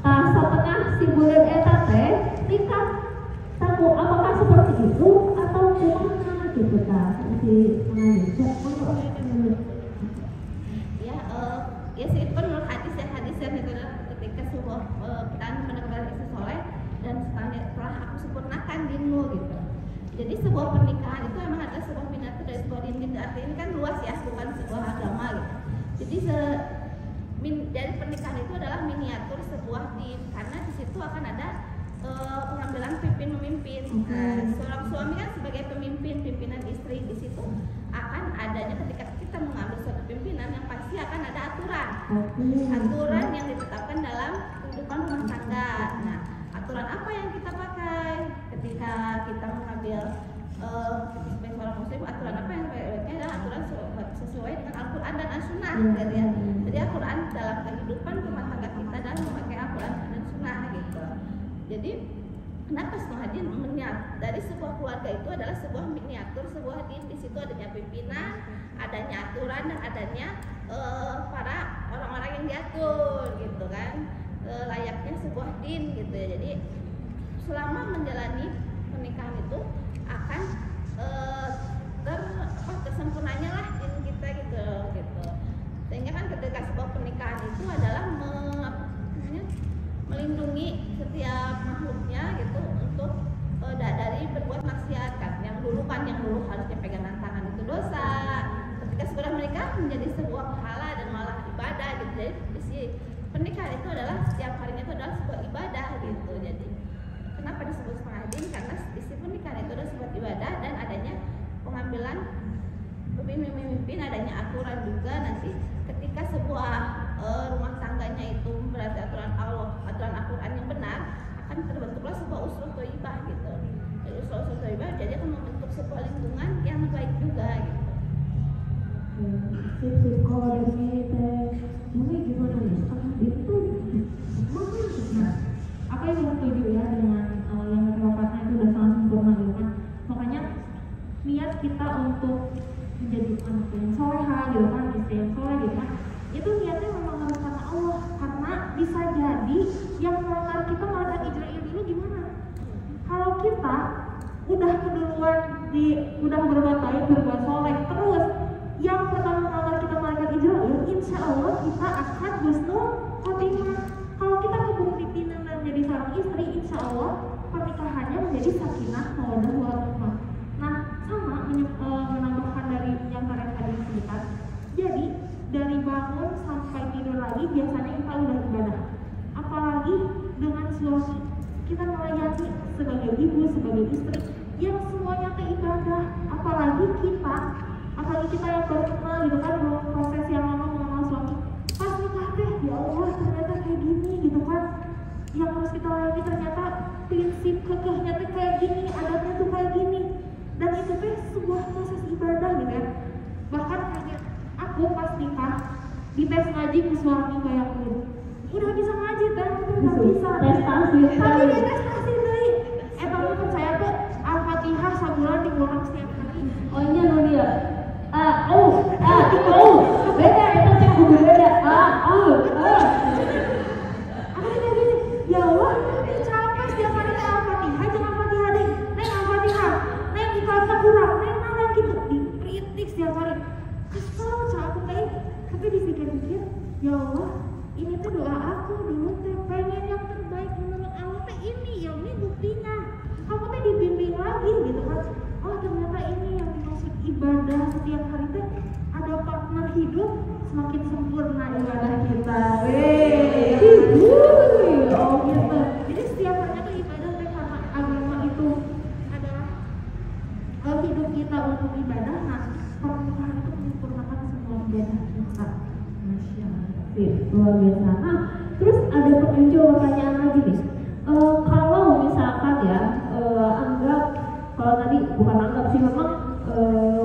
Nah setengah si bulat eta teh nikah tahu apakah seperti itu atau kumaha gitu kan si ya sih itu kan menurut hadis yang itu adalah ketika sebuah kita menemukan istri soleh dan setelah aku sempurnakan dinmu gitu. Jadi sebuah pernikahan itu memang adalah sebuah miniatur dari sebuah din. Artinya ini kan luas ya, bukan sebuah agama gitu. Jadi dari pernikahan itu adalah miniatur sebuah din, karena di situ akan ada pengambilan pimpin memimpin. Nah, seorang suami kan sebagai pimpinan istri, di situ akan adanya ketika kita mengambil suatu pimpinan yang pasti akan ada aturan yang ditetapkan dalam kehidupan rumah tangga. Nah, aturan apa yang kita pakai ketika kita mengambil sebagai seorang muslim? Aturan apa yang baiknya adalah aturan sesuai dengan Al-Quran dan As-Sunnah gitu ya. Jadi Al-Quran dalam kehidupan rumah tangga kita dan memakai Al-Quran dan Sunnah gitu. Jadi kenapa setengah din dari sebuah keluarga itu adalah sebuah miniatur sebuah din. Di situ adanya pimpinan, adanya aturan, dan adanya para orang-orang yang diatur gitu kan, layaknya sebuah din gitu ya. Jadi selama menjalani pernikahan itu akan tersempurnanya lah din kita gitu. Sehingga kan ketika sebuah pernikahan itu adalah melindungi setiap makhluknya gitu untuk dari berbuat maksiat kan. Yang dulu harusnya pegangan tangan itu dosa. Ketika sudah menikah menjadi sebuah pahala dan malah ibadah gitu. Jadi isi pernikahan itu adalah setiap harinya itu adalah sebuah ibadah gitu. Jadi kenapa disebut setengah din? Karena isi pernikahan itu adalah sebuah ibadah dan adanya pengambilan pemimpin, adanya aturan juga nanti ketika sebuah rumah tangganya itu berarti aturan Allah, aturan Al-Quran yang benar, akan terbentuklah sebuah usrah thayyibah gitu. Jadi usrah thayyibah jadi akan membentuk sebuah lingkungan yang baik juga gitu. Kalau dari teh ini gimana nih? Setengah din itu mana? Apa yang setuju ya dengan yang keempatnya itu udah sangat sempurna gitu kan? Makanya niat kita untuk menjadi anak yang soleha gitu kan, istri yang soleh gitu kan, itu niatnya memang harus karena Allah. Karena bisa jadi yang melamar kita malaikat Israel dulu gimana? Kalau kita udah keduluan udah berbuat baik, berbuat soleh, terus yang pertama melamar kita malaikat Israel, insya Allah kita akan husnul khotimah. Kalau kita kebun pimpinan dan menjadi seorang istri, insya Allah pernikahannya menjadi sakinah mawaddah warahmah. Nah, sama menambahkan dari yang tadi disebutkan. Jadi dari bangun sampai tidur lagi biasanya kita udah ibadah. Apalagi dengan suami kita melayani sebagai ibu, sebagai istri, yang semuanya ke ibadah. Apalagi kita yang baru kenal gitu kan, belum proses yang lama mengenal suami. Pas nikah teh, ya Allah ternyata kayak gini gitu kan. Yang harus kita layani ternyata prinsip kekehnya tuh kayak gini, adatnya tuh kayak gini. Dan itu tuh sebuah proses ibadah gitu ya. Bahkan kayak aku pas nikah di tes ngaji ke suami bayangin udah bisa ngaji dan udah bisa prestasi dari kamu percaya tuh Al-Fatihah sebulan diulang setiap hari. Oh iya loh dia beda itu cek buku beda aku kayak gini ya Allah capek setiap hari Al-Fatihah jangan Al-Fatihah deh neng Al-Fatihah neng ikhlasnya kurang neng mana gitu dikritik setiap hari. Kesel aku teh, tapi dipikir-pikir, ya Allah, ini tuh doa aku dulu teh pengen yang terbaik menurut Allah teh ini, ya ini buktinya. Kamu teh dibimbing lagi gitu kan? Oh ternyata ini yang dimaksud ibadah setiap hari teh ada partner hidup semakin sempurna ibadah kita. Oh gitu. Jadi setiap harinya tuh ibadah teh karena agama itu adalah hidup kita untuk ibadah. Nah, pernikahan itu menyempurnakan semua ibadah kita. Masya Allah, luar biasa. Nah, terus ada muncul pertanyaan lagi nih. Kalau misalkan ya, anggap kalau tadi bukan anggap sih memang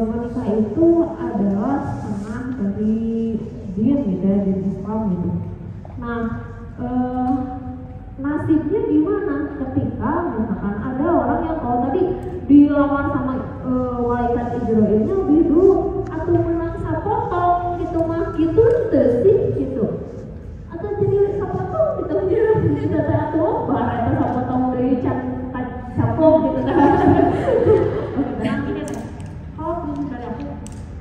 menikah itu adalah ngajarin Islam gitu. Nah, nasibnya gimana ketika misalkan ada orang yang kalau tadi dilamar sama malaikat Israilnya biru atau menang sapotong gitu mah gitu sih gitu atau jadi sapotong gitu kita saya tuh barang itu sapotong dari capong gitu kan. Kalau belum dari aku,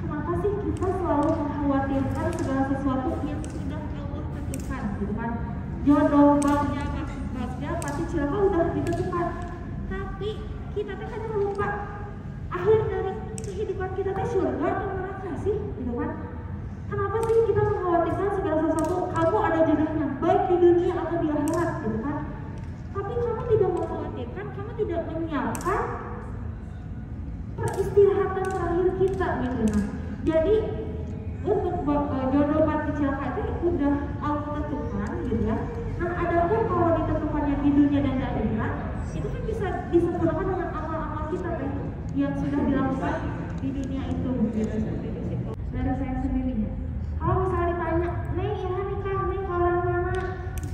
kenapa sih kita selalu mengkhawatirkan segala sesuatu yang sudah Allah tentukan gitu kan? Jodoh, bahagia, pasti celaka udah ditentukan. Tapi kita teh kadang lupa akhir dari kehidupan kita teh surga atau neraka sih gitu kan? Kenapa sih kita mengkhawatirkan segala sesuatu? Kamu ada jodohnya baik di dunia atau di akhirat gitu kan? Tapi kamu tidak mengkhawatirkan, kamu tidak menyiapkan peristirahatan terakhir kita gitu nah. Jadi untuk jodoh mati celaka itu udah Allah tentukan gitu ya. Nah adapun kalau ditentukannya di dunia dan di akhirat itu kan bisa disempurnakan dengan amal-amal kita kan yang sudah dilakukan di dunia itu gitu. Dari saya sendiri ya. Kalau misalnya ditanya, Neng Ira nikah, Neng ke orang mana?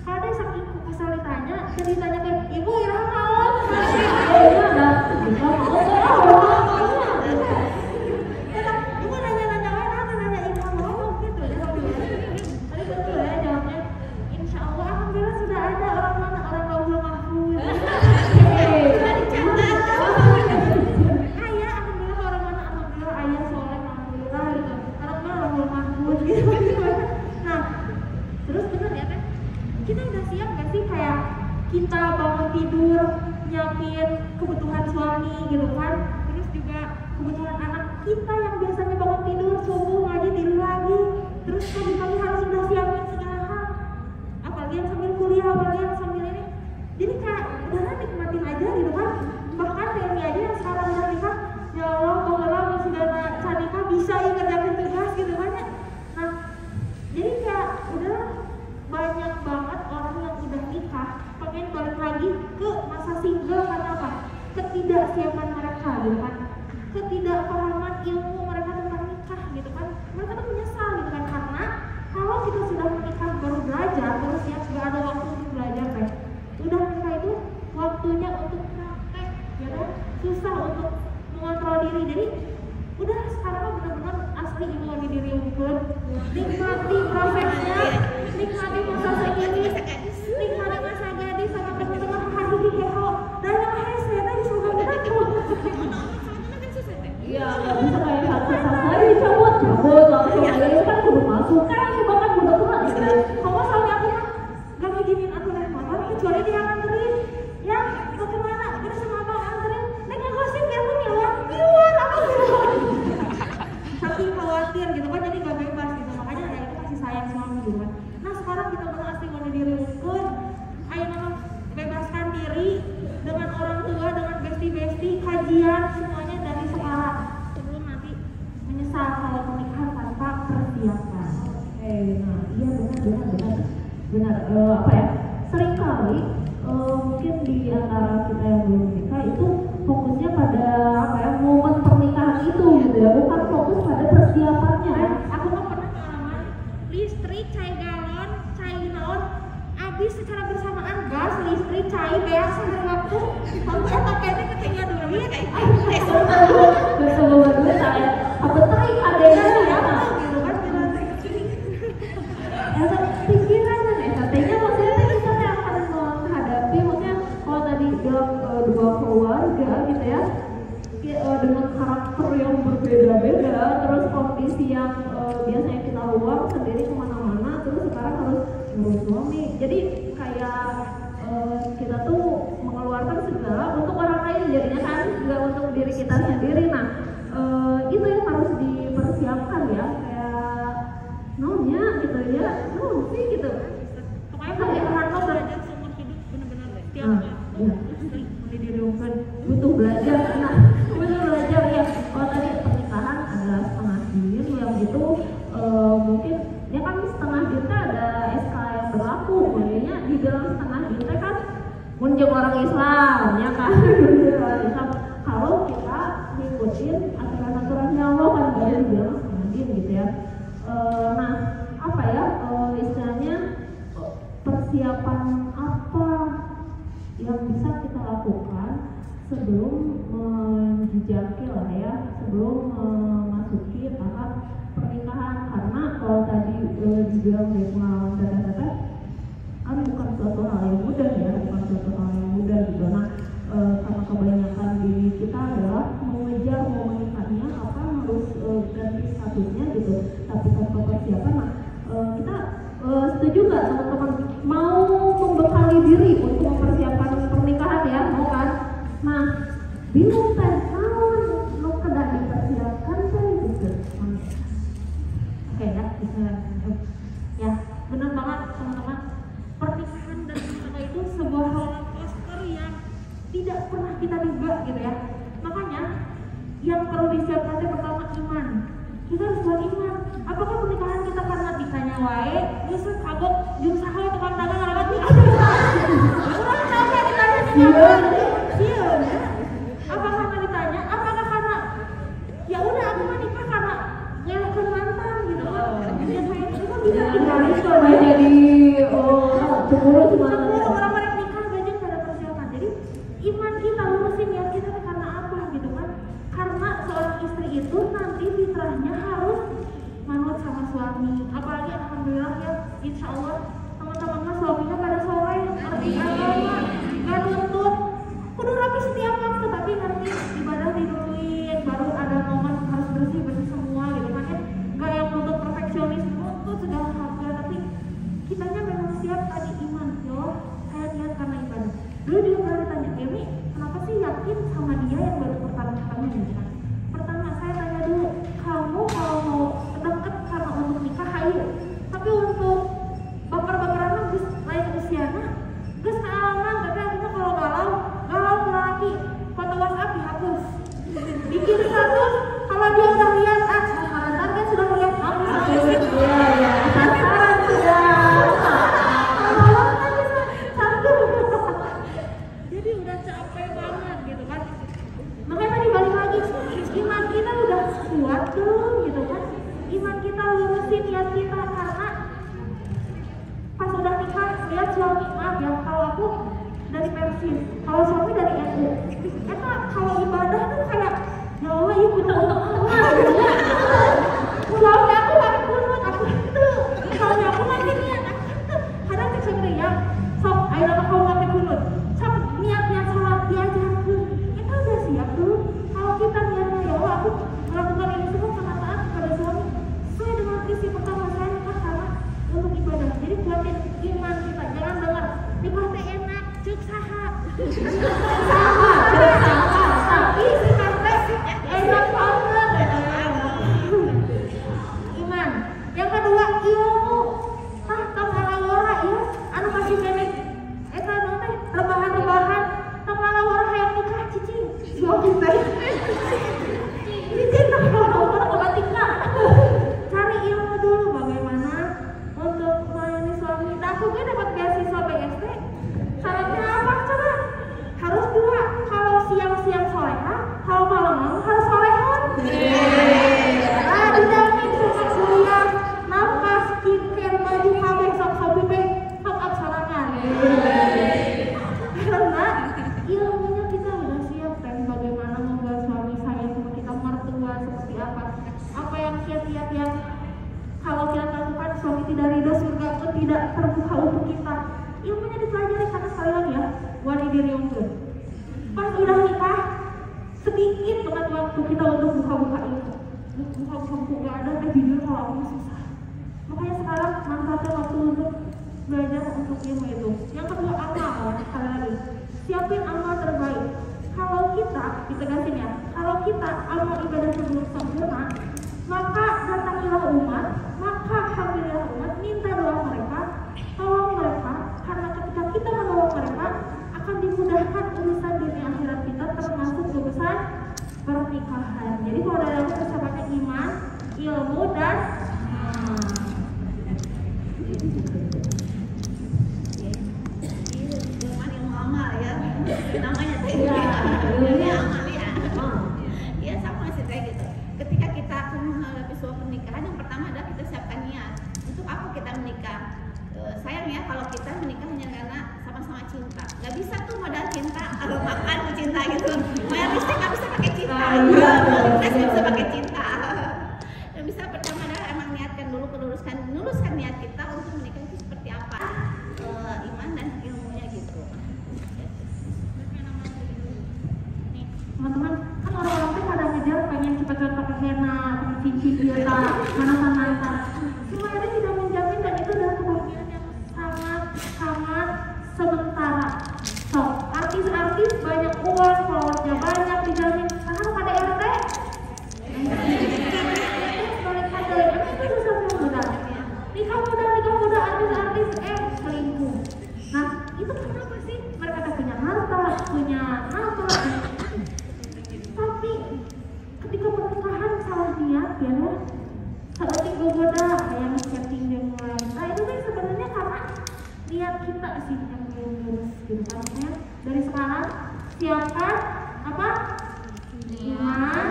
Kalau ada saking kesal ditanya, ceritanya kayak Ibu Ira mau. Ini ada kita Ibu nanya-nanya apa nanya Ira mau gitu. Tapi betul ya jawabnya. Insya Allah alhamdulillah sudah ada orang mana orang Lauhul Mahfuz. Ayah alhamdulillah orang mana alhamdulillah ayah soleh alhamdulillah gitu. Orang mana Lauhul Mahfuz gitu. Nah terus bener ya kan kita udah siap gak sih kayak kita bangun tidur nyiapin kebutuhan suami gitu kan, terus juga kebutuhan anak kita yang biasanya bangun tidur subuh ngaji tidur lagi, terus pagi-pagi harus udah siapin segala hal, apalagi yang sambil kuliah, apalagi yang sambil ini, jadi kayak udah nikmatin aja gitu kan. Bahkan Femi aja yang sekarang udah nikah, ya Allah bahwa sudah nikah bisa ya ngerjain tugas gitu kan ya. Nah jadi kayak udah banyak banget orang yang udah nikah pengen balik lagi ke masa single karena apa? Ketidaksiapan mereka gitu kan, ketidakpahaman ilmu mereka tentang nikah gitu kan. Mereka tuh menyesal gitu kan, karena kalau kita sudah menikah baru belajar terus ya sudah ada waktu untuk belajar kan, udah menikah itu waktunya untuk praktek ya kan, susah untuk mengontrol diri. Jadi udah sekarang benar-benar asli ibu lagi diri unggul, nikmati prosesnya, nikmati masa segini, nikmati masa gadis sama teman-teman hahihi heho dan yang hese tadi surga mendaku. iya nggak bisa kayak satu-satu cabut langsung aja itu kan kudu masuk kan bahkan udah pulang gitu. Kamu sama aku mah gak ngizinin aku naik motor kecuali dia nganterin ya mau kemana udah sama abang nganterin naik ngegosip biar aku nyewa apa gitu. Saking khawatir gitu kan jadi gak bebas gitu, makanya ada itu kasih sayang suami gitu kan. Nah sekarang kita benar asli mau diri unggul, ayo nama bebaskan diri dengan orang tua, dengan besti kajian semuanya dari sekarang sebelum nanti menyesal kalau pernikahan tanpa persiapan. Nah iya benar apa ya seringkali mungkin di antara kita yang belum menikah itu fokusnya pada apa ya momen pernikahan itu gitu ya, bukan fokus pada persiapannya. Aku mah pernah pengalaman listrik, cai galon, cai naon habis secara bersamaan, gas, listrik, cai, beak, sampai waktu sampai paketnya ketinggalan duit betul saya apa tadi adanya ya gitu kan pikirannya nih katanya maksudnya kita yang akan menghadapi maksudnya kalau tadi bilang dua keluarga gitu ya dengan karakter yang berbeda-beda, terus kondisi yang biasanya kita luang sendiri kemana-mana, terus sekarang harus ngurus suami, jadi kayak kita tuh mengeluarkan segala untuk orang lain jadinya kan nggak untuk diri kita sendiri. Nah itu yang harus dipersiapkan ya kayak nonya gitu ya sih gitu. pokoknya kalau belajar seumur hidup bener-bener tiap hari didirikan butuh belajar. Nah butuh belajar ya. Kalau tadi pernikahan adalah setengah din yang itu mungkin ya kan setengah din ada SK yang berlaku, makanya di dalam setengah din kan menjadi orang Islam ya kan. Orang Islam kalau kita ngikutin aturan-aturannya Allah kan dari dalam setengah din gitu ya. Nah apa ya istilahnya persiapan apa yang bisa kita lakukan sebelum menjejaki lah ya, sebelum memasuki tahap pernikahan. Karena kalau tadi dibilang dari pengalaman teteh kan bukan suatu hal yang mudah ya, bukan suatu hal yang mudah gitu. Nah karena kebanyakan diri kita adalah mengejar mau menikahnya apa harus ganti statusnya gitu, tapi tanpa persiapan. Nah kita setuju nggak teman-teman mau membekali diri untuk mempersiapkan pernikahan ya, mau kan? Nah bingung teh naon nu kedah dipersiapkan teh gitu. Oke ya, bismillah. Ya benar banget teman-teman, pernikahan dan menikah itu sebuah roller coaster yang tidak pernah kita duga gitu ya. Makanya yang perlu disiapkan itu pertama iman. Kita harus buat iman. Apakah pernikahan kita karena ditanya wae, justru kagok jeung saha tukang dagang ngalawat nih. Urang capek ditanya sieun. Sieun ya. Apakah karena ditanya? Apakah karena ya udah aku mah nikah karena ngelakkeun mantan gitu kan. Ya kayak itu kan bisa Hari itu jadi cemburu cuma orang nikah aja pada persiapan. Jadi iman kita lurusin niat kita karena apa gitu kan? Karena seorang istri itu nanti fitrahnya harus manut sama suami. Apalagi alhamdulillah ya, insya Allah teman-teman mah suaminya pada soleh, ngerti agama, nggak nuntut kudu rapi setiap waktu, tapi ngerti ibadah diduluin, baru ada momen harus bersih semua gitu kan ya. Nggak yang nuntut perfeksionisme tuh segala hal, tapi kitanya memang siap tadi iman. Ya saya niat karena ibadah. Dulu juga pernah ditanya, Emi kenapa sih yakin sama dia yang baru pertama kali nikah? Pertama saya tanya dulu, kamu kalau mau deket karena untuk nikah hayu, tapi untuk baper-baperan geus lain usiana, geus kealaman, tapi akhirnya kalau galau lagi, foto WhatsApp dihapus, bikin status kalau dia udah lihat mantan kan sudah lihat kamu pasaran sudah jadi udah capek banget gitu kan. Makanya tadi balik lagi, iman kita udah kuat tuh gitu kan, iman kita lurusin niat kita. Karena pas udah nikah lihat suami, maaf ya kalau aku dari Persis, kalau suami dari NU, eta kalau ibadah tuh kayak ya Allah ibu utang gitu ya. Suami aku pakai kunut, aku itu suami aku lagi niat, kadang cek ya sok ayo kau pakai kunut, sok niat sholat diajarkan, kita udah siap tuh. Kalau kita niatnya ya Allah aku melakukan ini semua karena taat kepada suami, saya dengan visi pertama saya nikah karena untuk ibadah. Jadi kuatin iman kita, jangan dengar nikah teh enak cek saha tapi nikah teh enak banget. Iman. Yang kedua ilmu. Tong ngalawara ya, anu masih menek eta teh rebahan-rebahan tong ngalawara hayang nikah cicing. Suami teh. Ini cinta kalau obatika. Cari ilmu dulu bagaimana untuk melayani suami. Nah, aku kan dapat beasiswa BST. Syaratnya apa coba? Harus dua. Kalau siang-siang soleha, kalau malam-malam harus solehon. Nah, dijamin sukses kuliah, nafas, skincare, baju kabeh sok sobi sok aksarangan. Karena ilmunya kita udah siap kan bagaimana membuat suami sayang sama kita, mertua seperti apa yang kiat-kiat yang kalau kita lakukan suami tidak ridho, surga pun tidak terbuka untuk kita. Ilmunya dipelajari karena sekali lagi ya, wani diri unggul. Pas udah nikah, sedikit banget waktu kita untuk buka-buka ilmu. Buka-buka buku gak ada, jujur kalau aku susah. Makanya sekarang manfaatkan waktu untuk belajar untuk ilmu itu. Yang kedua amal, sekali lagi siapin amal terbaik. Kalau kita, ditegasin ya, kalau kita amal ibadahnya belum sempurna, maka datangilah umat, maka hamililah umat, minta doa mereka, tolong mereka, karena ketika kita menolong mereka akan dimudahkan urusan dunia akhirat kita, termasuk urusan pernikahan. Jadi kalau dalam persiapannya iman, ilmu dan ilmu amal ya, namanya teh ilmu amal ya. Ya sama sih kayak gitu. Ketika kita akan menghadapi sebuah pernikahan, yang pertama adalah kita bisa tuh modal cinta, kalau makan cinta gitu. Bayar listrik nggak bisa pakai cinta, tes nggak bisa pakai cinta. Dan bisa pertama adalah emang niatkan dulu, luruskan niat kita untuk menikah itu seperti apa, iman dan ilmunya gitu. Teman-teman, kan orang-orang tuh pada ngejar pengen cepet-cepet pakai henna, pakai cincin biota, mantan-mantan. Semua itu tidak menjamin dan itu adalah kebahagiaan yang sangat sementara. So, artis-artis banyak uang, followersnya banyak dijamin. Karena pada RT, nikah muda artis selingkuh. Nah, itu kenapa sih? Mereka tak punya harta, punya nama. Tapi ketika pernikahan salah niat ya, seperti gogoda kayak setting yang lain. Nah itu kan sebenarnya karena niat kita sih yang lurus gitu kan ya. Dari sekarang siapkan apa? Iman,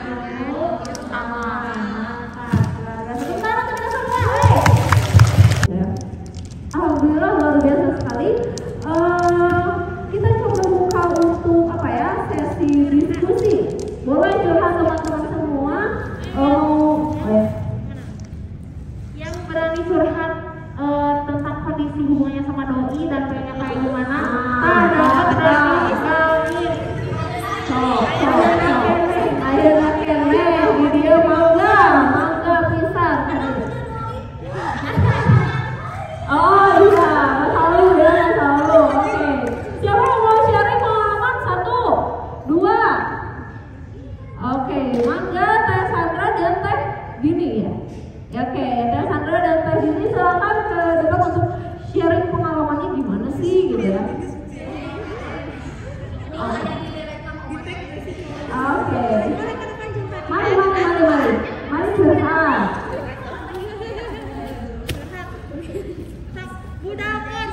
ilmu, amal. Sebentar kita semua. Alhamdulillah luar biasa sekali. Kita coba buka untuk apa ya, sesi diskusi. Boleh curhat teman-teman semua. Yang berani curhat tentang kondisi hubungannya sama doi dan pengennya kayak gimana? Dapat dari kami. Ayo nakene, video mangga pisan. Oh iya, selalu ya, selalu. Oke. Siapa yang mau sharing pengalaman? 1, 2. Oke, mangga Teh Sandra dan Teh Dini ya. Oke, Teh Sandra dan Teh Dini silakan ke depan untuk sharing pengalamannya gimana sih gitu ya. Oke. Mari curhat. Mudakan.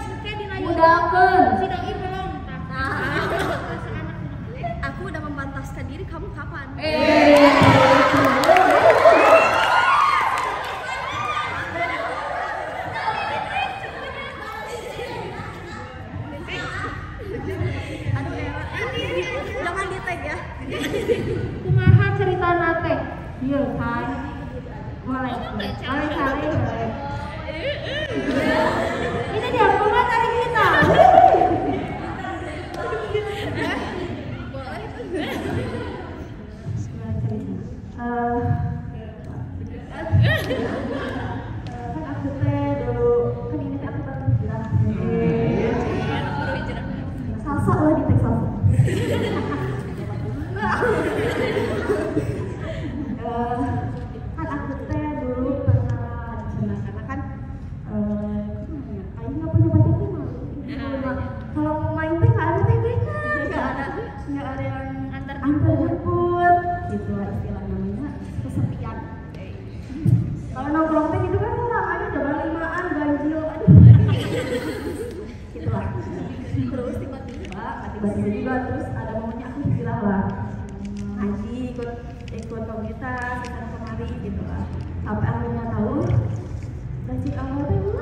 Aku udah mempantaskan diri, kamu kapan? Aduh jangan di tag ya. Kumaha cerita nate? Iya kan? Boleh. Ini dia bunga dari kita. Kan aku teh dulu kan ini aku baru hijrah. Salsa lah di Texas. Kan aku teh dulu pernah karena kan kayaknya nggak punya pacar sih malu. Kalau mau main teh nggak ada TBK, nggak ada yang antar jemput, gitu lah istilah namanya kesepian. Kalau nongkrong teh gitu kan orang aja jalan 5-an ganjil, aduh. Gitulah. Terus tiba-tiba juga terus ada momennya aku hijrah lah. Ngaji, ikut komunitas, kesana kemari gitu lah. Sampai akhirnya tahu rezeki Allah teh gitu.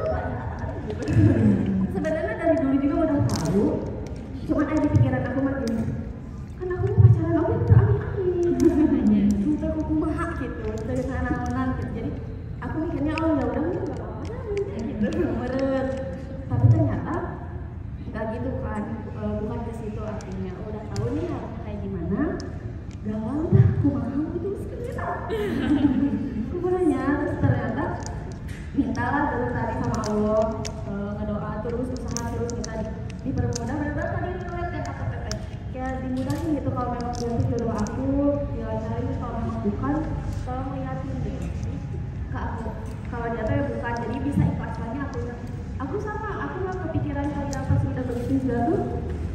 Sebenarnya dari dulu juga udah tahu. Cuman aja pikiran aku mah gini. Kan aku pacaran aku udah aneh-aneh. Sampai aku kumaha gitu, dari sana gitu. Jadi aku mikirnya oh ya udah enggak apa-apa gitu. Meret. Tapi ternyata enggak gitu kan. Bukan ke situ artinya. Udah tahu nih harusnya kayak gimana. Galau dah kumaha gitu sekitar. Kumaha terus ternyata mintalah dulu tadi sama Allah, ngedoa terus, usaha terus, kita dipermudah. Benar-benar tadi relate ya kata Teteh, kayak dimudahin gitu. Kalau memang itu jodoh aku, dilancarin. Kalau memang bukan, tolong liatin gitu ke aku. Kalau dia tuh ya bukan, jadi bisa ikhlasnya aku sama, aku nggak kepikiran kayak apa sih udah begitu sudah tuh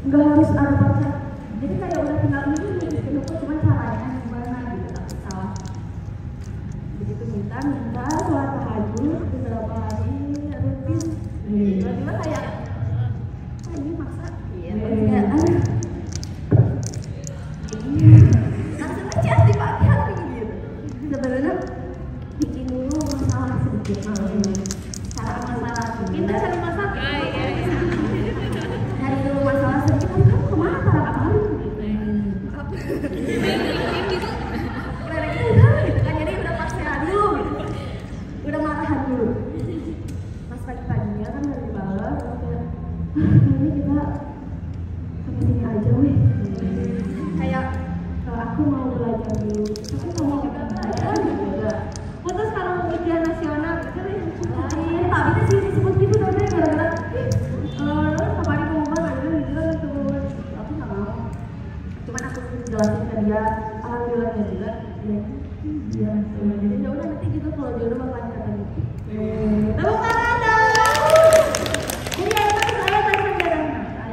nggak harus ada pacar. Jadi kayak udah tinggal ini kenapa cuma caranya gimana gitu, tapi salah. Begitu minta sholat tahajud beberapa hari rutin, tiba-tiba kayak ini maksa, langsung aja di pagi hari gitu. Sebenarnya bikin dulu masalah sedikit cara masalah minta cari masalah, cari dulu masalah tahan dulu. Pas pagi-paginya kan dari bawah, kayaknya kita sampai sini aja weh. Kayak aku mau belajar dulu, tapi kamu kita belajar juga. Terus kalau ujian nasional itu lain, tak bisa sih disebut gitu tapi gara-gara kemarin ngomong aja gitu terus aku nggak mau. Cuman aku jelasin ke dia, alhamdulillahnya juga dia jadi ya udah nanti juga kalau jodoh bakalan kata gitu. Tepuk tangan dong. Jadi yang tadi saya tersendat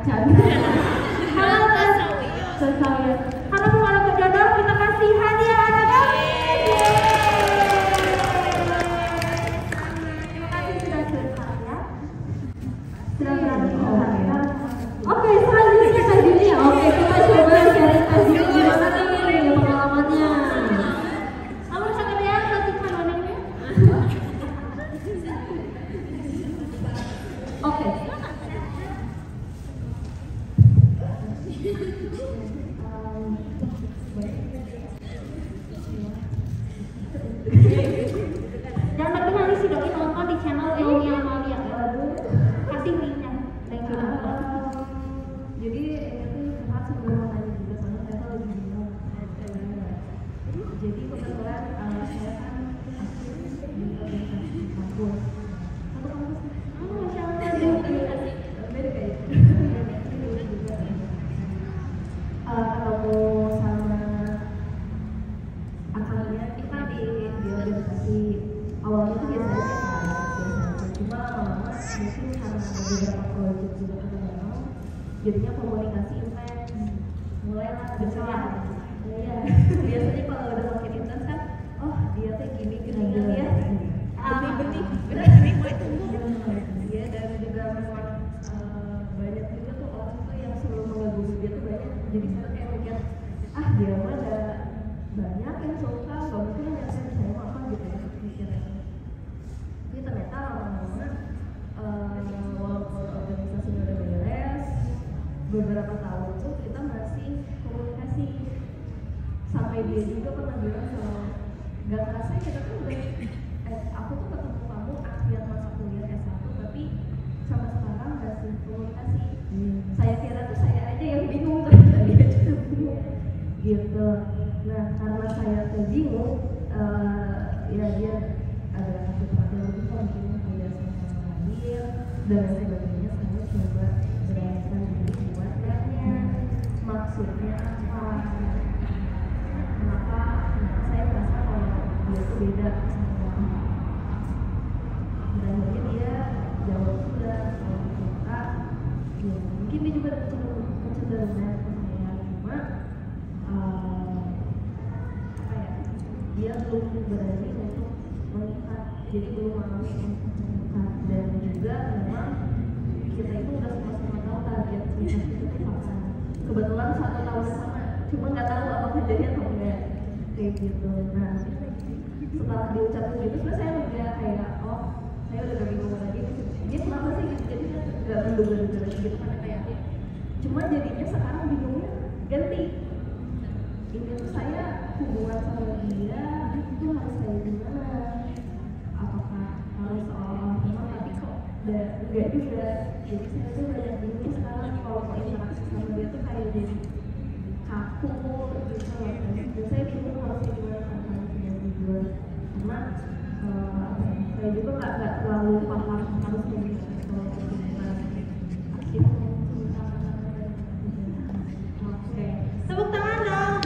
canda. Halo saya. Karena mau berjodoh kita kasih hadiah anak kami. Terima kasih sudah curhat ya. Sudah berani curhat. Oke, selanjutnya Kak Julia. Oke, kita coba cari Kak Julia gimana nih pengalamannya. Kamu sangat ya perhatikan orangnya. Oke. Dan tapi nanti si Doi nonton di channel Eomi Amalia. Kasih linknya. Thank you. Jadi ini tuh curhat sebelum tanya juga soalnya saya lagi bingung. Jadi kebetulan saya kan di organisasi kampus. Satu kampus. Masya Allah. Beda kayak ketemu sama akalnya kita di organisasi awalnya tuh biasa aja kan, cuma lama-lama mungkin karena ada beberapa project juga ketemu jadinya komunikasi intens mulailah bicara ya biasanya kalau udah makin intens kan oh dia tuh gini ya benih mulai tumbuh ya dan juga memang banyak juga tuh orang tuh yang selalu mengagumi dia tuh banyak jadi saya kayak mikir dia mah ada banyak yang suka nggak mungkin ada yang saya apa gitu ya mikirnya tapi ternyata lama-lama walaupun organisasinya udah beres beberapa tahun tuh kita masih komunikasi sampai dia juga pernah bilang kalau nggak kerasa kita tuh udah aku tuh ketemu kamu akhir masa kuliah S1 tapi sampai sekarang masih komunikasi saya kira tuh saya aja yang bingung ternyata dia juga bingung gitu. Nah karena saya tuh bingung ya dia ada satu perhatian lebih mungkin dia sama hadir dan sebagainya saya coba beranikan diri buat nanya maksudnya apa kenapa saya merasa kalau dia tuh beda sama orang dan akhirnya dia jawab juga kalau suka ya mungkin dia juga kecenderungan ke saya cuma apa ya dia belum berani untuk mengikat jadi belum mau mengikat dan juga memang kita itu udah sama-sama tahu target nikah itu kapan kebetulan 1 tahun sama cuma nggak tahu apakah jadi atau enggak kayak gitu. Nah setelah diucapin gitu terus saya udah kayak oh saya udah gak bingung lagi dia kenapa sih gitu jadi saya nggak menduga-duga lagi gitu karena kayak cuma jadinya sekarang bingungnya ganti ini tuh saya hubungan sama dia itu harus kayak gimana apakah harus seolah-olah teman tapi kok enggak juga jadi saya tuh banyak bingung sekarang kalau mau interaksi sama dia tuh kayak jadi kaku gitu dan saya bingung harus kayak gimana sama dia juga karena saya juga nggak terlalu paham harus kayak gimana oke tepuk tangan dong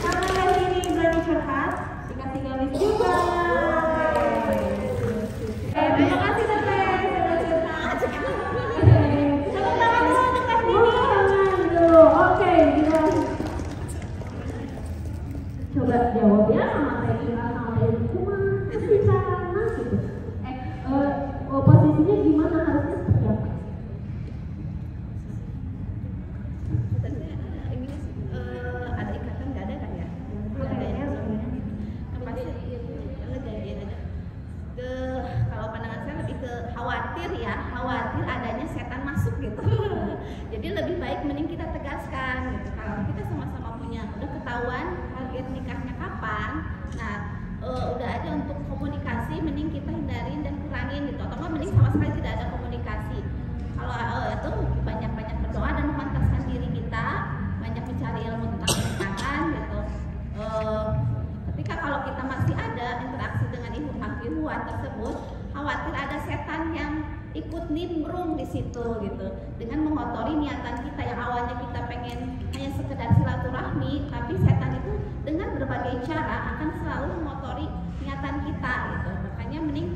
karena ini berani curhat dikasih gamis juga terima kasih Teteh sudah curhat tepuk tangan dulu untuk Teh Nini oke coba jawab ya sama Teh Ira sama Teh Nini cuma kasih cara gitu posisinya gimana harusnya seperti apa? Ada ikatan nggak ada kan ya? Adanya sebenarnya pasti kejadian aja. Kalau pandangan saya lebih ke khawatir ya, khawatir adanya setan masuk gitu. Jadi lebih baik mending kita tegaskan gitu. Kalau kita sama-sama punya udah ketahuan target nikahnya kapan, nah komunikasi mending kita hindarin dan kurangin gitu, atau mending sama sekali tidak ada komunikasi. Kalau itu banyak-banyak berdoa dan memantapkan diri kita, banyak mencari ilmu tentang pernikahan gitu. Ketika kalau kita masih ada interaksi dengan ilmuwan tersebut, khawatir ada setan yang ikut nimbrung di situ gitu, dengan mengotori niatan kita yang awalnya kita pengen hanya sekedar silaturahmi, tapi setan itu dengan berbagai cara akan selalu mengotori niatan kita gitu. Makanya mending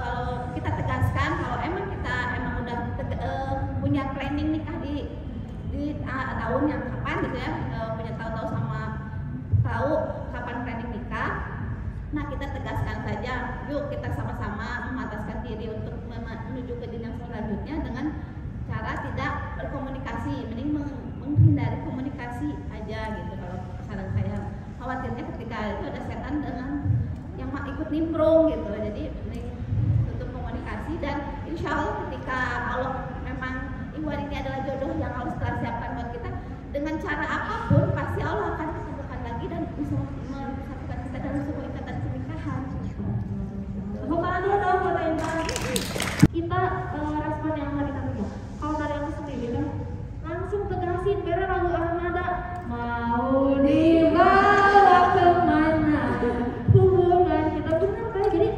kalau kita tegaskan kalau emang kita udah punya planning nikah di tahun yang kapan gitu ya, punya tahu sama tahu kapan planning nikah. Nah, kita tegaskan saja, yuk kita sama-sama memantaskan diri untuk menuju ke jenjang selanjutnya dengan cara tidak berkomunikasi, mending menghindari komunikasi aja gitu. Kalau saran saya, khawatirnya ketika itu ada setan dengan yang ikut nimbrung gitu, jadi mending tutup komunikasi. Dan insya Allah ketika Allah memang ihwan ini adalah jodoh yang Allah telah siapkan buat kita, dengan cara apapun pasti Allah akan kesatukan lagi dan bisa mempersatukan kita dalam sebuah ikatan pernikahan. Tepuk tangan dulu dong buat Intan. Kita respon yang tadi ya. Kalau dari aku sendiri kan langsung tegasin biar lagu Armada mau dibawa kemana hubungan kita, benar kan? Jadi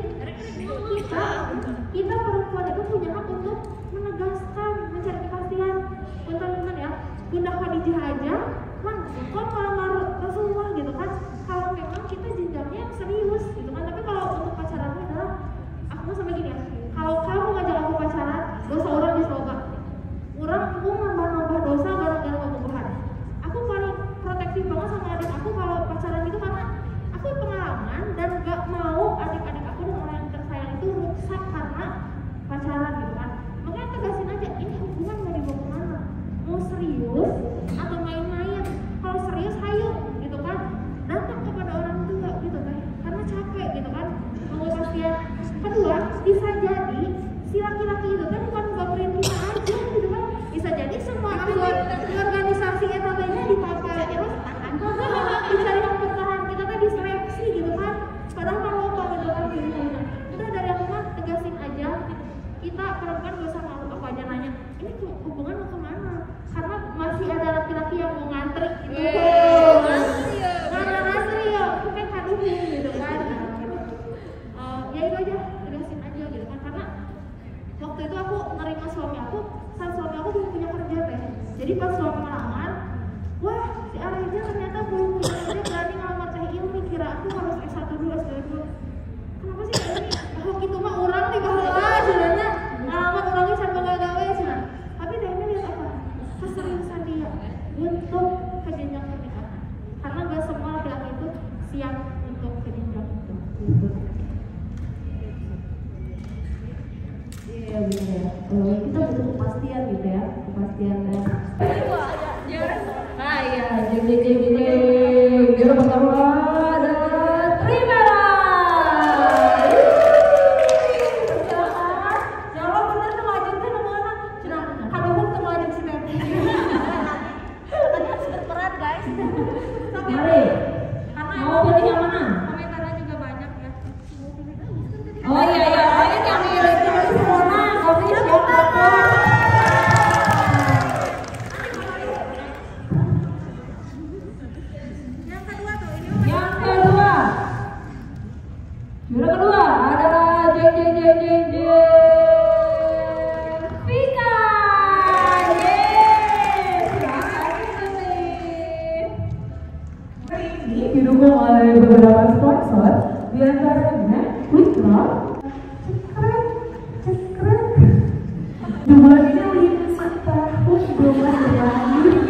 kita perempuan itu punya hak untuk menegaskan, mencari kepastian. Punten-punten ya, Bunda Khadijah aja langsung kok melamar Rasulullah gitu kan, kalau memang kita jenjangnya yang serius gitu kan. Tapi kalau untuk pacaran adalah aku sampai gini ya, kalau kamu ngajak aku pacaran, dosa orang diseloga, orang aku nambah dosa gara-gara pembunuhan. Aku paling protektif banget sama adik aku kalau pacaran itu, karena aku pengalaman dan gak mau adik-adik aku dan orang yang tersayang itu rusak karena pacaran gitu kan. Makanya tegasin aja, ini hubungan mau dibawa kemana, mau serius atau main-main. Kalau serius hayu gitu kan, datang kepada orang tua gitu kan, karena capek gitu kan mau kepastian. Kedua, bisa jadi si laki-laki itu kan bukan baperin kita aja gitu kan, bisa jadi semua organisasi etatnya dipakai terus bisa yang bertahan kita kan diseleksi gitu kan, padahal kalau gitu kan gitu. Udah dari aku mah tegasin aja, kita perempuan gak usah malu, aku aja nanya ini hubungan mau kemana, karena masih ada laki-laki yang mau ngantri gitu. Ngantri ya, aku pengen haduh gitu kan. Ya itu aja, tegasin aja gitu kan, karena waktu itu aku nerima suami aku saat suami aku belum punya kerja teh. Jadi pas suami melamar, wah si Arija ternyata belum punya kerja, berani ngelamar teh Ilmi, kira aku harus S1 dulu, S2 dulu. Kenapa sih ini? Oh gitu mah orang di baheula sebenarnya ngalamat orangnya sampai gak gawe cenah. Tapi teh ini lihat apa? Keseriusan dia untuk ke jenjang pernikahan. Karena gak semua laki-laki itu siap untuk ke jenjang itu. Gitu. Iya benar ya. Kita butuh kepastian gitu ya, kepastian dan. Ah iya, jeng. Juara pertama ada Trimera. Jawab bener tuh ngajeng tuh namanya. Cenah kadang tuh ngajeng si Teh. Tadi harus berperan guys. Mari. Mau pilih yang mana? Komentarnya juga banyak ya. Oh iya, banyak yang milih semua. Kopi siapa? Juara kedua adalah Jeng Vika. Hari ini didukung oleh beberapa sponsor, di antaranya Witra, Cekrek. Di bulan ini 5 tahun belum berlalu.